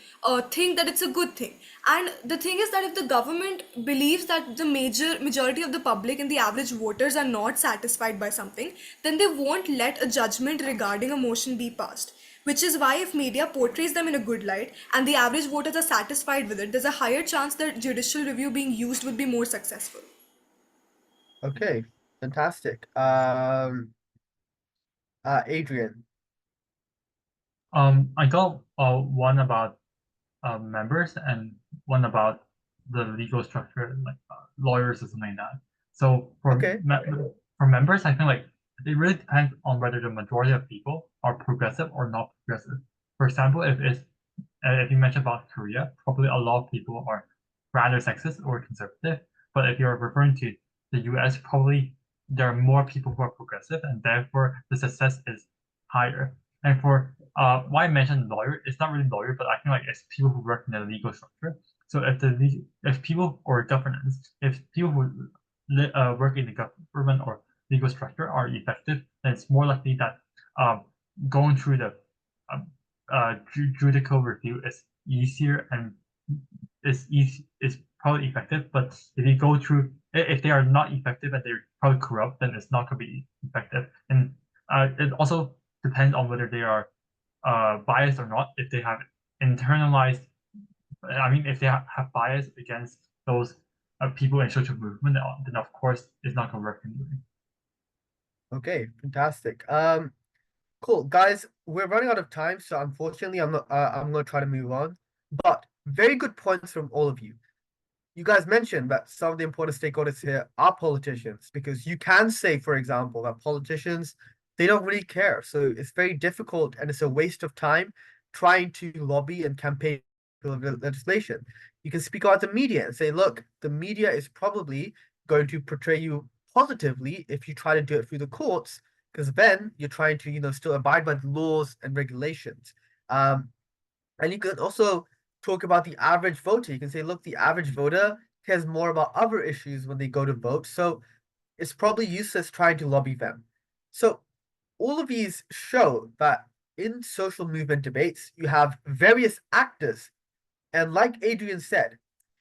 think that it's a good thing. And the thing is that if the government believes that the majority of the public and the average voters are not satisfied by something, then they won't let a judgment regarding a motion be passed. Which is why if media portrays them in a good light and the average voters are satisfied with it, there's a higher chance that judicial review being used would be more successful. Okay, fantastic. Adrian. I got one about members and one about the legal structure, like lawyers or something like that. So for for members, I think like it really depends on whether the majority of people are progressive or not progressive. For example, if you mentioned about Korea, probably a lot of people are rather sexist or conservative. But if you're referring to the US, probably there are more people who are progressive, and therefore the success is higher. And for why I mentioned lawyer, it's not really lawyer, but I think like it's people who work in the legal structure. So if people or governance, if people who work in the government or legal structure are effective, then it's more likely that going through the judicial review is easier and is probably effective. But if you go through, if they are not effective and they're probably corrupt, then it's not going to be effective. And it also depends on whether they are biased or not. If they have internalized, I mean, if they have bias against those people in social movement, then of course it's not going to work anyway. Okay, fantastic. Cool, guys. We're running out of time, so unfortunately, I'm gonna try to move on. But very good points from all of you. You guys mentioned that some of the important stakeholders here are politicians, because you can say, for example, that politicians, they don't really care. So it's very difficult and it's a waste of time trying to lobby and campaign for legislation. You can speak out the media and say, look, the media is probably going to portray you positively if you try to do it through the courts, because then you're trying to, still abide by the laws and regulations. And you can also talk about the average voter. You can say, look, the average voter cares more about other issues when they go to vote. So it's probably useless trying to lobby them. So all of these show that in social movement debates, you have various actors. And like Adrian said,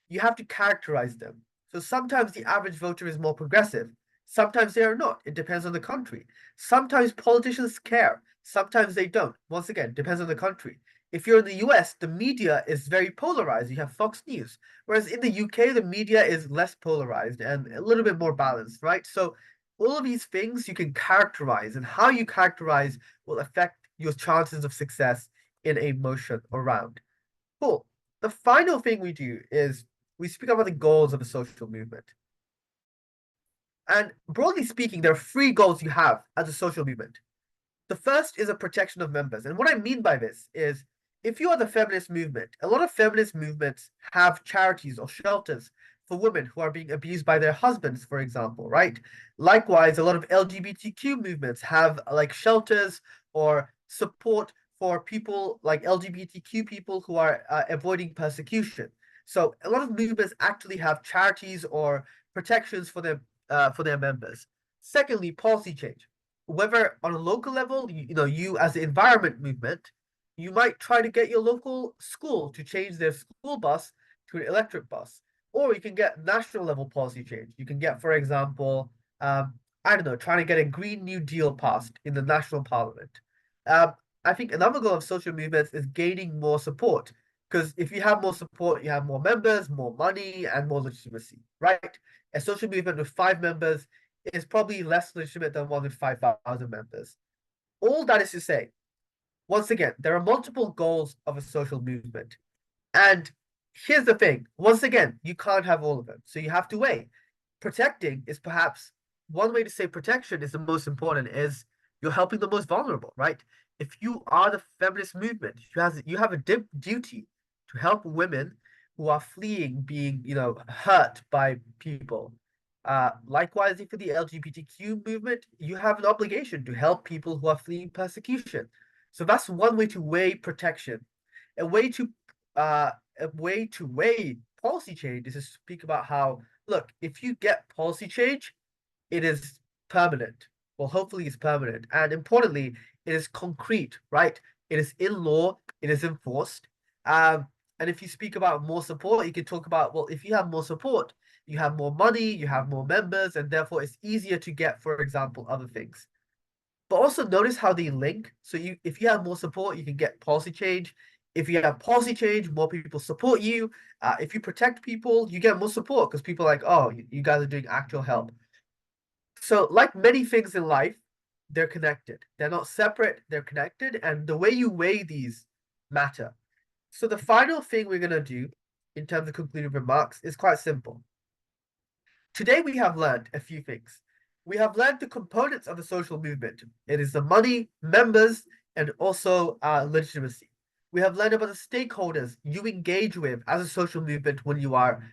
you have to characterize them. So sometimes the average voter is more progressive. Sometimes they are not. It depends on the country. Sometimes politicians care. Sometimes they don't. Once again, depends on the country. If you're in the US, the media is very polarized. You have Fox News. Whereas in the UK, the media is less polarized and a little bit more balanced, right? So all of these things you can characterize, and how you characterize will affect your chances of success in a motion or round. Cool. The final thing we do is we speak about the goals of a social movement. And broadly speaking, there are three goals you have as a social movement. The first is a protection of members. And what I mean by this is, if you are the feminist movement, a lot of feminist movements have charities or shelters for women who are being abused by their husbands, for example, right? Likewise, a lot of LGBTQ movements have like shelters or support for people like LGBTQ people who are avoiding persecution. So a lot of movements actually have charities or protections for their members. Secondly, policy change. Whether on a local level, you as the environment movement, you might try to get your local school to change their school bus to an electric bus. Or you can get national level policy change. You can get, for example, I don't know, trying to get a Green New Deal passed in the national parliament. Um, I think another goal of social movements is gaining more support. Because if you have more support, you have more members, more money, and more legitimacy, right? A social movement with 5 members is probably less legitimate than one with 5,000 members. All that is to say, once again, there are multiple goals of a social movement. And here's the thing, once again, you can't have all of them. So you have to weigh. Protecting is perhaps one way to say protection is the most important, is you're helping the most vulnerable, right? If you are the feminist movement, you have a duty to help women who are fleeing being, hurt by people. Likewise, for the LGBTQ movement, you have an obligation to help people who are fleeing persecution. So that's one way to weigh protection. A way to uh, a way to weigh policy change is to speak about how, look, if you get policy change, it is permanent. Well, hopefully it's permanent. And importantly, it is concrete, right? It is in law, it is enforced. And if you speak about more support, you can talk about, well, if you have more support, you have more money, you have more members, and therefore it's easier to get, for example, other things. But also notice how they link. So if you have more support, you can get policy change. If you have policy change, more people support you. If you protect people, you get more support because people are like, oh, you guys are doing actual help. So, like many things in life, they're connected. They're not separate, they're connected. And the way you weigh these matter. So, the final thing we're going to do in terms of concluding remarks is quite simple. Today, we have learned a few things. We have learned the components of the social movement. It is the money, members, and also legitimacy. We have learned about the stakeholders you engage with as a social movement when you are,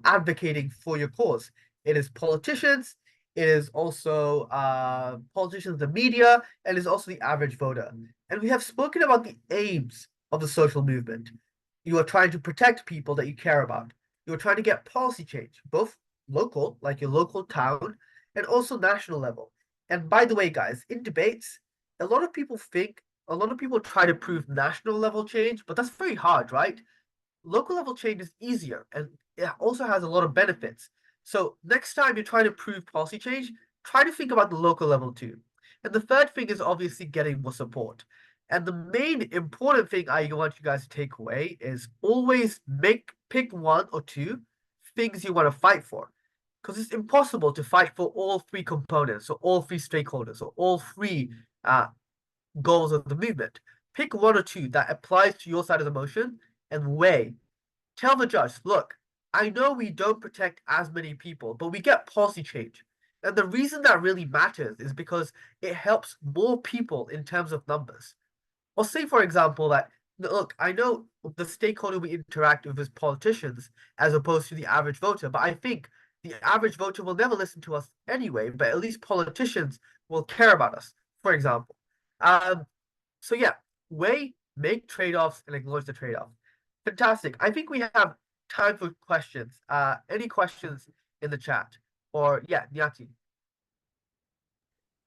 advocating for your cause. It is politicians. It is also politicians, the media, and it is also the average voter. And we have spoken about the aims of the social movement. You are trying to protect people that you care about. You are trying to get policy change, both local, like your local town, and also national level. And by the way, guys, in debates, a lot of people try to prove national level change, but that's very hard, right? Local level change is easier and it also has a lot of benefits. So next time you're trying to prove policy change, try to think about the local level too. And the third thing is obviously getting more support. And the main important thing I want you guys to take away is always pick one or two things you want to fight for. because it's impossible to fight for all three components or all three stakeholders or all three goals of the movement. Pick one or two that applies to your side of the motion and weigh. Tell the judge, look, I know we don't protect as many people, but we get policy change. And the reason that really matters is because it helps more people in terms of numbers. Or say, for example, that look, I know the stakeholder we interact with is politicians as opposed to the average voter, but I think the average voter will never listen to us anyway, but at least politicians will care about us, for example. So yeah, weigh, make trade-offs, and acknowledge the trade-off. Fantastic. I think we have time for questions. Any questions in the chat? Or yeah, Nyati.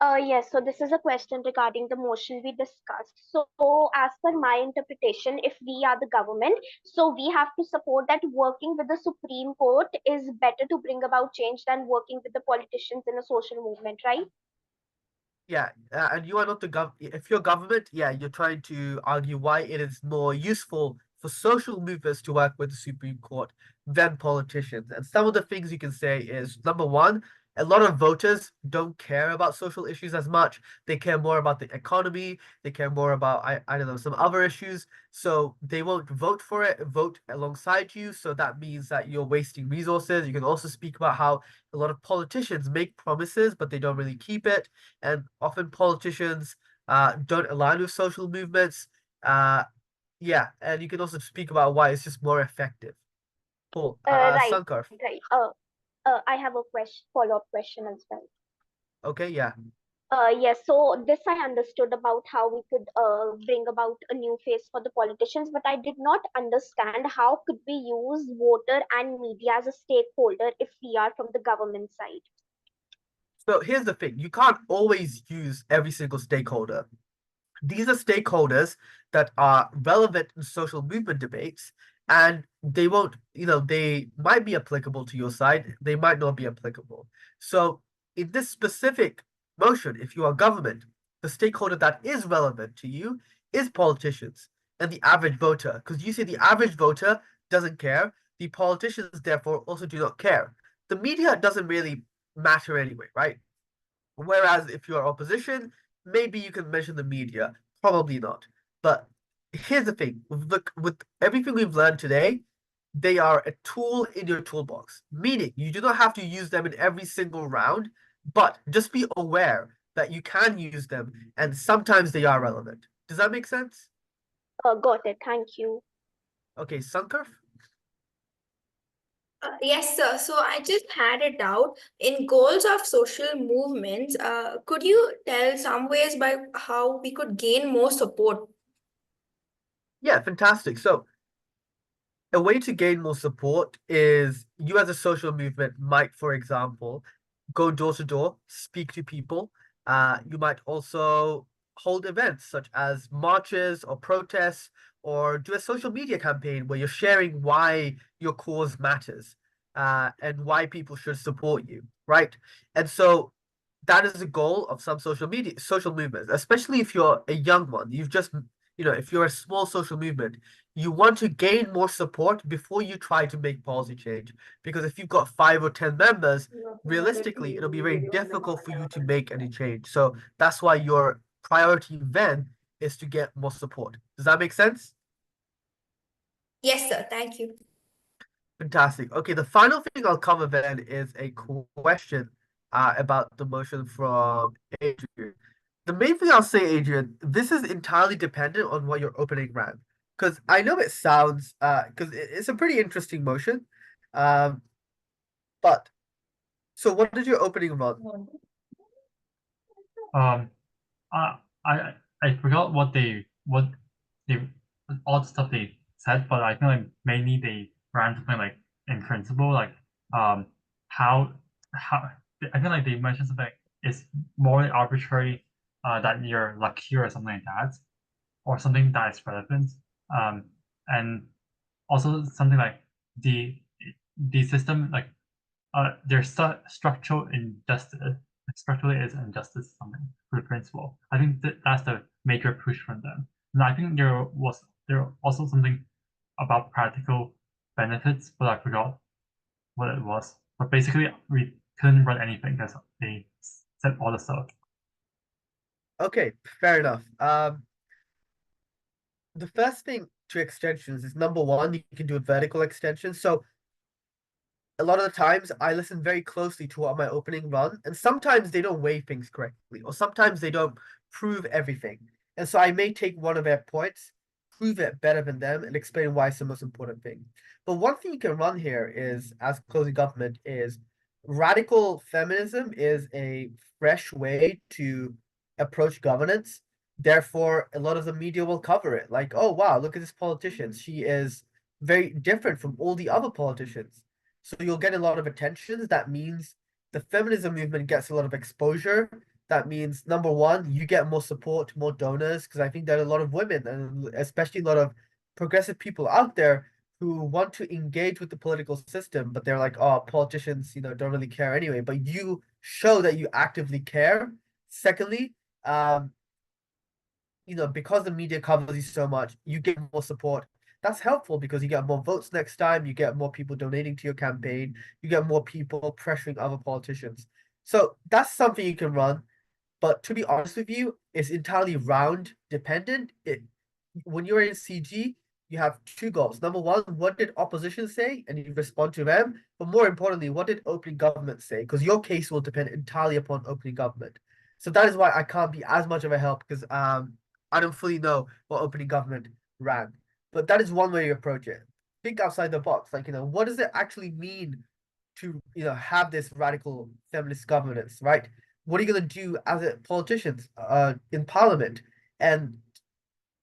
Yes, so this is a question regarding the motion we discussed. So, as per my interpretation, if we are the government, so we have to support that working with the Supreme Court is better to bring about change than working with the politicians in a social movement, right? Yeah, and you are not the if you're government, yeah, you're trying to argue why it is more useful for social movers to work with the Supreme Court than politicians. And some of the things you can say is number one, a lot of voters don't care about social issues as much. They care more about the economy, they care more about I don't know, some other issues. So they won't vote for it, vote alongside you. So that means that you're wasting resources. You can also speak about how a lot of politicians make promises, but they don't really keep it, and often politicians don't align with social movements. Yeah, and you can also speak about why it's just more effective. Cool. Right, Sankar. right. I have a follow-up question as well. Okay, yeah. Yes, so this I understood about how we could bring about a new face for the politicians, but I did not understand how could we use voter and media as a stakeholder if we are from the government side. So here's the thing, you can't always use every single stakeholder. These are stakeholders that are relevant in social movement debates, and they won't, they might be applicable to your side, they might not be applicable. So in this specific motion, if you are government, the stakeholder that is relevant to you is politicians and the average voter, because you say the average voter doesn't care, the politicians therefore also do not care. The media doesn't really matter anyway, right? Whereas if you're opposition, maybe you can mention the media, probably not. But here's the thing, with everything we've learned today, they are a tool in your toolbox, meaning you do not have to use them in every single round, but just be aware that you can use them and sometimes they are relevant. Does that make sense? Got it. Thank you. Okay, Sankar? Yes, sir. So I just had a doubt. In goals of social movements, could you tell some ways by how we could gain more support? Yeah, fantastic. So a way to gain more support is you as a social movement might, for example, go door to door, speak to people. You might also hold events such as marches or protests, or do a social media campaign where you're sharing why your cause matters, and why people should support you, right? And so that is the goal of some social movements, especially if you're a young one. If you're a small social movement, you want to gain more support before you try to make policy change. Because if you've got 5 or 10 members, realistically, it'll be very difficult for you to make any change. So that's why your priority then is to get more support. Does that make sense? Yes, sir. Thank you. Fantastic. Okay, the final thing I'll cover then is a question about the motion from Adrian. The main thing I'll say, Adrian, this is entirely dependent on what your opening ran. Because I know it sounds, because it's a pretty interesting motion. Um, but, so what did your opening run? I I forgot what they all the stuff they said, but I feel like mainly they ran something like in principle, like how I feel like they mentioned something like it's morally arbitrary that you're lucky or something like that, or something that is relevant. And also something like the system like there's structural injustice. Structurally is injustice something for the principle. I think that's the major push from them. And I think there also something about practical benefits, but I forgot what it was. But basically, we couldn't run anything because they said all the stuff. Okay, fair enough. The first thing to extensions is number one, you can do a vertical extension. So a lot of the times I listen very closely to what my opening run, and sometimes they don't weigh things correctly, or sometimes they don't prove everything. And so I may take one of their points, prove it better than them, and explain why it's the most important thing. But one thing you can run here is, as closing government, is radical feminism is a fresh way to approach governance. Therefore, a lot of the media will cover it. Like, oh wow, look at this politician. She is very different from all the other politicians. So you'll get a lot of attention. That means the feminism movement gets a lot of exposure. That means number one, you get more support, more donors, because I think there are a lot of women and especially a lot of progressive people out there who want to engage with the political system, but they're like, oh, politicians, don't really care anyway. But you show that you actively care. Secondly, because the media covers you so much, you get more support. That's helpful because you get more votes next time, you get more people donating to your campaign, you get more people pressuring other politicians. So that's something you can run. But to be honest with you, it's entirely round dependent. When you're in CG, you have two goals. Number one, what did opposition say? And you respond to them. But more importantly, what did opening government say? Because your case will depend entirely upon opening government. So that is why I can't be as much of a help because I don't fully know what opening government ran. But that is one way you approach it. Think outside the box. Like, what does it actually mean to, have this radical feminist governance, right? What are you going to do as a politicians in parliament? And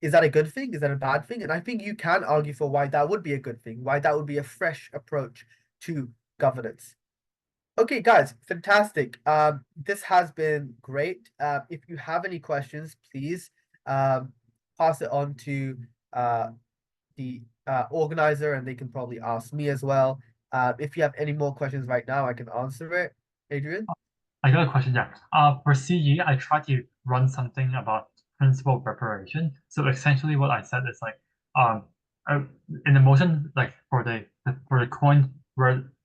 is that a good thing? Is that a bad thing? And I think you can argue for why that would be a good thing, why that would be a fresh approach to governance. Okay, guys, fantastic. This has been great. If you have any questions, please pass it on to the organizer, and they can probably ask me as well. If you have any more questions right now, I can answer it. Adrian? I got a question, yeah. For CE, I tried to run something about principal reparation. So essentially what I said is like, in the motion, like for the coin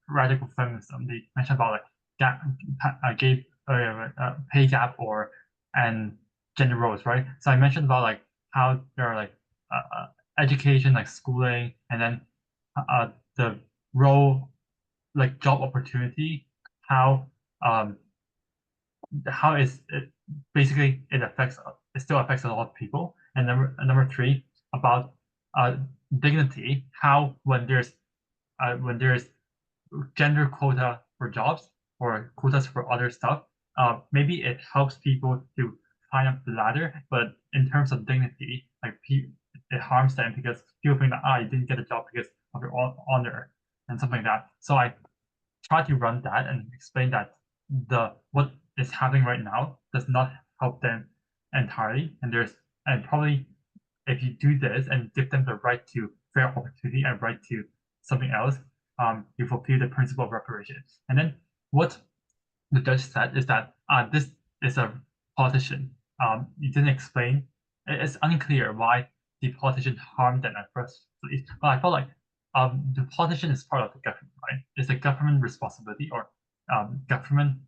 radical feminism, they mentioned about like pay gap and gender roles, right? So I mentioned about like how there are like education, like schooling, and then the role, like job opportunity, how is it basically it still affects a lot of people. And number three, about dignity, how when there's gender quota for jobs or quotas for other stuff, maybe it helps people to climb up the ladder, but in terms of dignity, like it harms them because people think that you didn't get a job because of your honor and something like that. So I try to run that and explain that what is happening right now does not help them entirely, and probably if you do this and give them the right to fair opportunity and right to something else, you fulfill the principle of reparation. And then what the judge said is that this is a politician. You didn't explain. It's unclear why the politician harmed them at first place. But I felt like the politician is part of the government, right? It's a government responsibility, or government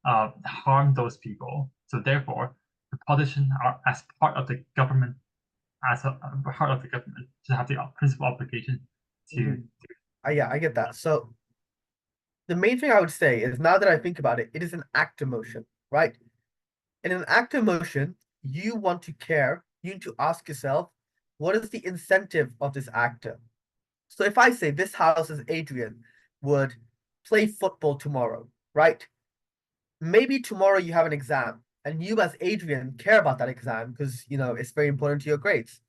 harm those people. So therefore, the politician are as part of the government, as a part of the government, to have the principal obligation to. Yeah, I get that. So the main thing I would say is, now that I think about it, it is an active motion, right? In an active motion, you want to care, you need to ask yourself, what is the incentive of this actor? So if I say this house's Adrian would play football tomorrow, right? Maybe tomorrow you have an exam, and you as Adrian care about that exam because it's very important to your grades.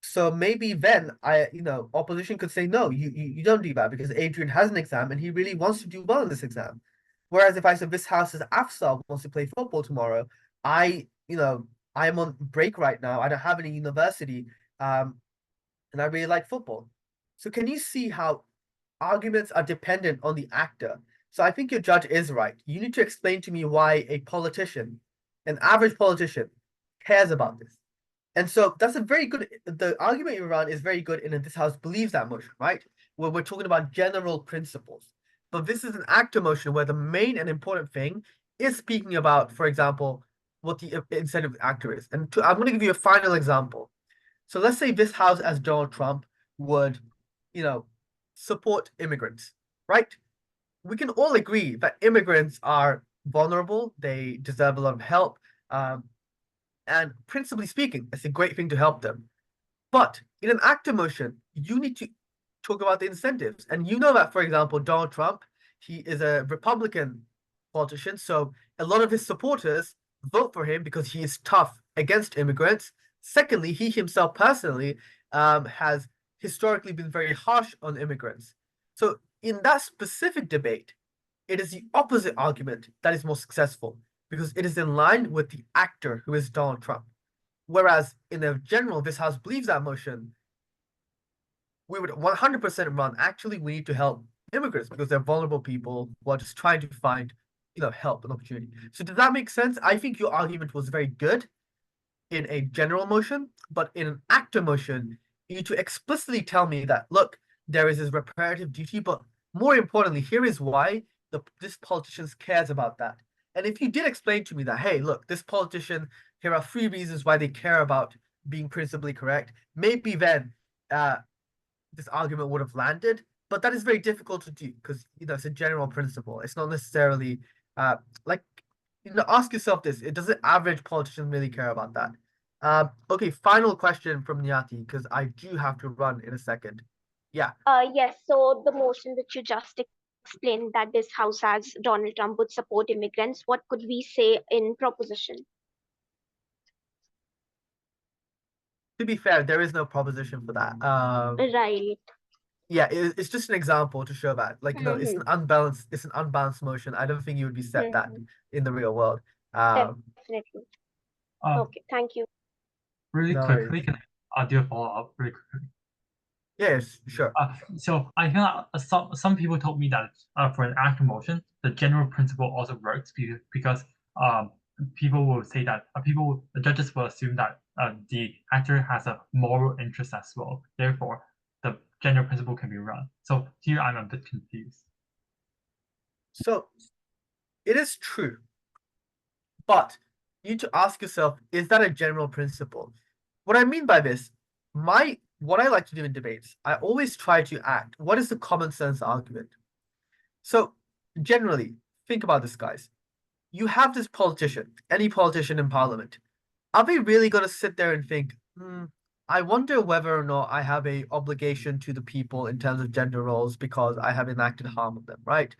So maybe then opposition could say, no, you don't do that because Adrian has an exam and he really wants to do well in this exam. Whereas if I said this house's Afzal wants to play football tomorrow, I'm on break right now. I don't have any university, and I really like football. So can you see how arguments are dependent on the actor? So I think your judge is right. You need to explain to me why a politician, an average politician, cares about this. And so that's the argument you run is very good in this house believes that motion, right? Where we're talking about general principles. But this is an actor motion where the main and important thing is speaking about, for example, what the incentive actor is. And I'm going to give you a final example. So let's say this house, as Donald Trump, would, support immigrants, right? We can all agree that immigrants are vulnerable. They deserve a lot of help. And principally speaking, it's a great thing to help them. But in an actor motion, you need to talk about the incentives. And you know that, for example, Donald Trump, he is a Republican politician. So a lot of his supporters vote for him because he is tough against immigrants. Secondly, he himself personally has historically been very harsh on immigrants. So in that specific debate, it is the opposite argument that is more successful because it is in line with the actor who is Donald Trump. Whereas in a general, this house believes that motion, we would 100% run. Actually, we need to help immigrants because they're vulnerable people who are just trying to find, help and opportunity. So does that make sense? I think your argument was very good in a general motion, but in an actor motion, you need to explicitly tell me that, look, there is this reparative duty, but more importantly, here is why this politician cares about that. And if you did explain to me that, hey, look, this politician, here are 3 reasons why they care about being principally correct, maybe then this argument would have landed. But that is very difficult to do because it's a general principle. It's not necessarily like ask yourself this: does the average politician really care about that? Okay, final question from Niyati because I do have to run in a second. Yeah. Yes, so the motion which you just explained that this house as Donald Trump would support immigrants, what could we say in proposition? To be fair, there is no proposition for that. Right. Yeah, it's just an example to show that, it's an unbalanced motion. I don't think you would be set that in the real world. Definitely. Okay, thank you. Really No quickly, worries. can I do a follow-up really quickly? Yes, sure. So I feel some people told me that for an actor motion, the general principle also works because people will say that the judges will assume that the actor has a moral interest as well. Therefore, the general principle can be run. So here I'm a bit confused. So it is true, but you need to ask yourself, is that a general principle? What I mean by this, what I like to do in debates, I always try to act. What is the common sense argument? So generally, think about this, guys. You have this politician, any politician in parliament. Are they really going to sit there and think, I wonder whether or not I have a obligation to the people in terms of gender roles because I have enacted harm on them, right?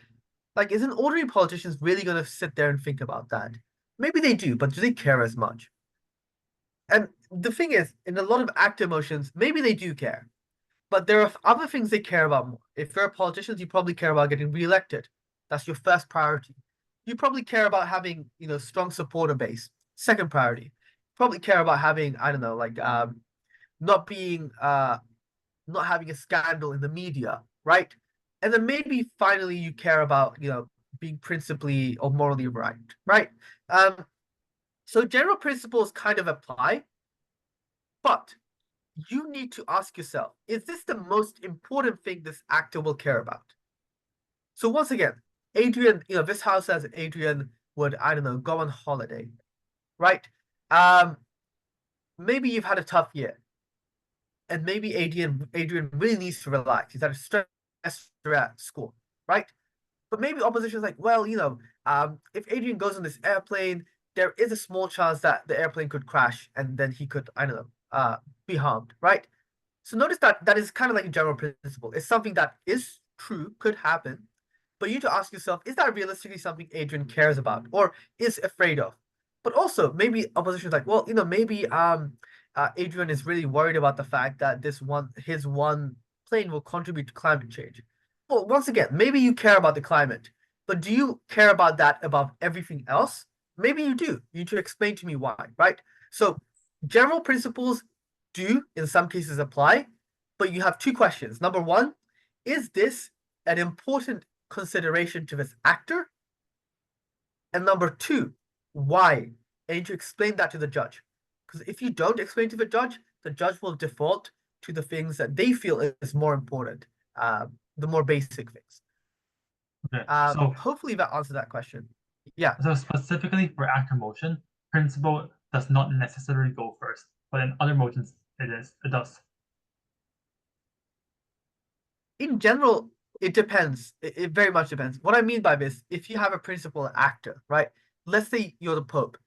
Like, isn't ordinary politicians really going to sit there and think about that? Maybe they do, but do they care as much? And the thing is, in a lot of active motions, maybe they do care, but there are other things they care about more. If you're a politician, you probably care about getting reelected. That's your first priority. You probably care about having, strong supporter base. Second priority. Probably care about having, I don't know, like not being not having a scandal in the media, right? And then maybe finally you care about, being principally or morally right, right? So general principles kind of apply, but you need to ask yourself, is this the most important thing this actor will care about? So once again, Adrian, this house says Adrian would, I don't know, go on holiday, right? Maybe you've had a tough year, and maybe Adrian really needs to relax. He's had a stress at school, right? But maybe opposition is like, well, if Adrian goes on this airplane, there is a small chance that the airplane could crash and then he could, I don't know, be harmed, right? So notice that is kind of like a general principle. It's something that is true, could happen, but you need to ask yourself, is that realistically something Adrian cares about or is afraid of? But also, maybe opposition is like, well, maybe Adrian is really worried about the fact that his one plane will contribute to climate change. Well, once again, maybe you care about the climate, but do you care about that above everything else? Maybe you do. You need to explain to me why, right? So general principles do in some cases apply, but you have 2 questions. Number 1, is this an important consideration to this actor? And number 2, why? And you need to explain that to the judge. Because if you don't explain to the judge will default to the things that they feel is more important, the more basic things. Okay, so Hopefully that answered that question. Yeah. so specifically for actor motion, principle does not necessarily go first, but in other motions it does. In general, it depends. It very much depends. What I mean by this, if you have a principal actor, right? Let's say you're the Pope.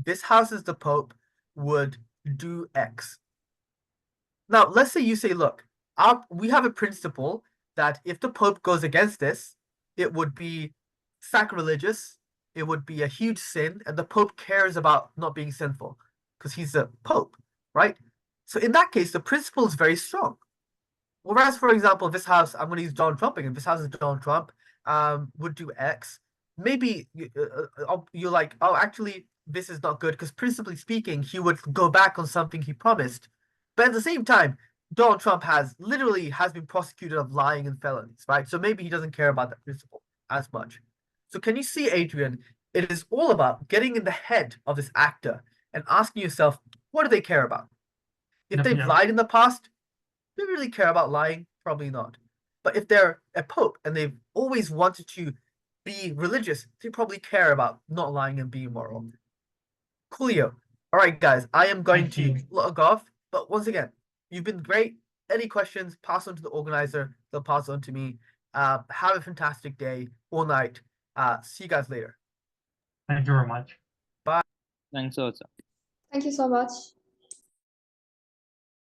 This house is the Pope would do X. Now, let's say you say, look, we have a principle that if the Pope goes against this, it would be sacrilegious, it would be a huge sin, and the Pope cares about not being sinful because he's the Pope, right? So in that case, the principle is very strong. Whereas, for example, this house, I'm going to use Donald Trump again. This house is Donald Trump, would do X. Maybe you're like, oh, actually, this is not good because principally speaking, he would go back on something he promised. But at the same time, Donald Trump has been prosecuted of lying and felonies, right? So maybe he doesn't care about that principle as much. So can you see, Adrian? It is all about getting in the head of this actor and asking yourself, what do they care about? If they've lied in the past, do they really care about lying? Probably not. But if they're a pope and they've always wanted to be religious, they probably care about not lying and being moral. Coolio. All right, guys, I am going to log off. But once again, you've been great. Any questions, pass on to the organizer. They'll pass on to me. Have a fantastic day or night. See you guys later. Thank you very much. Thanks also. Thank you so much.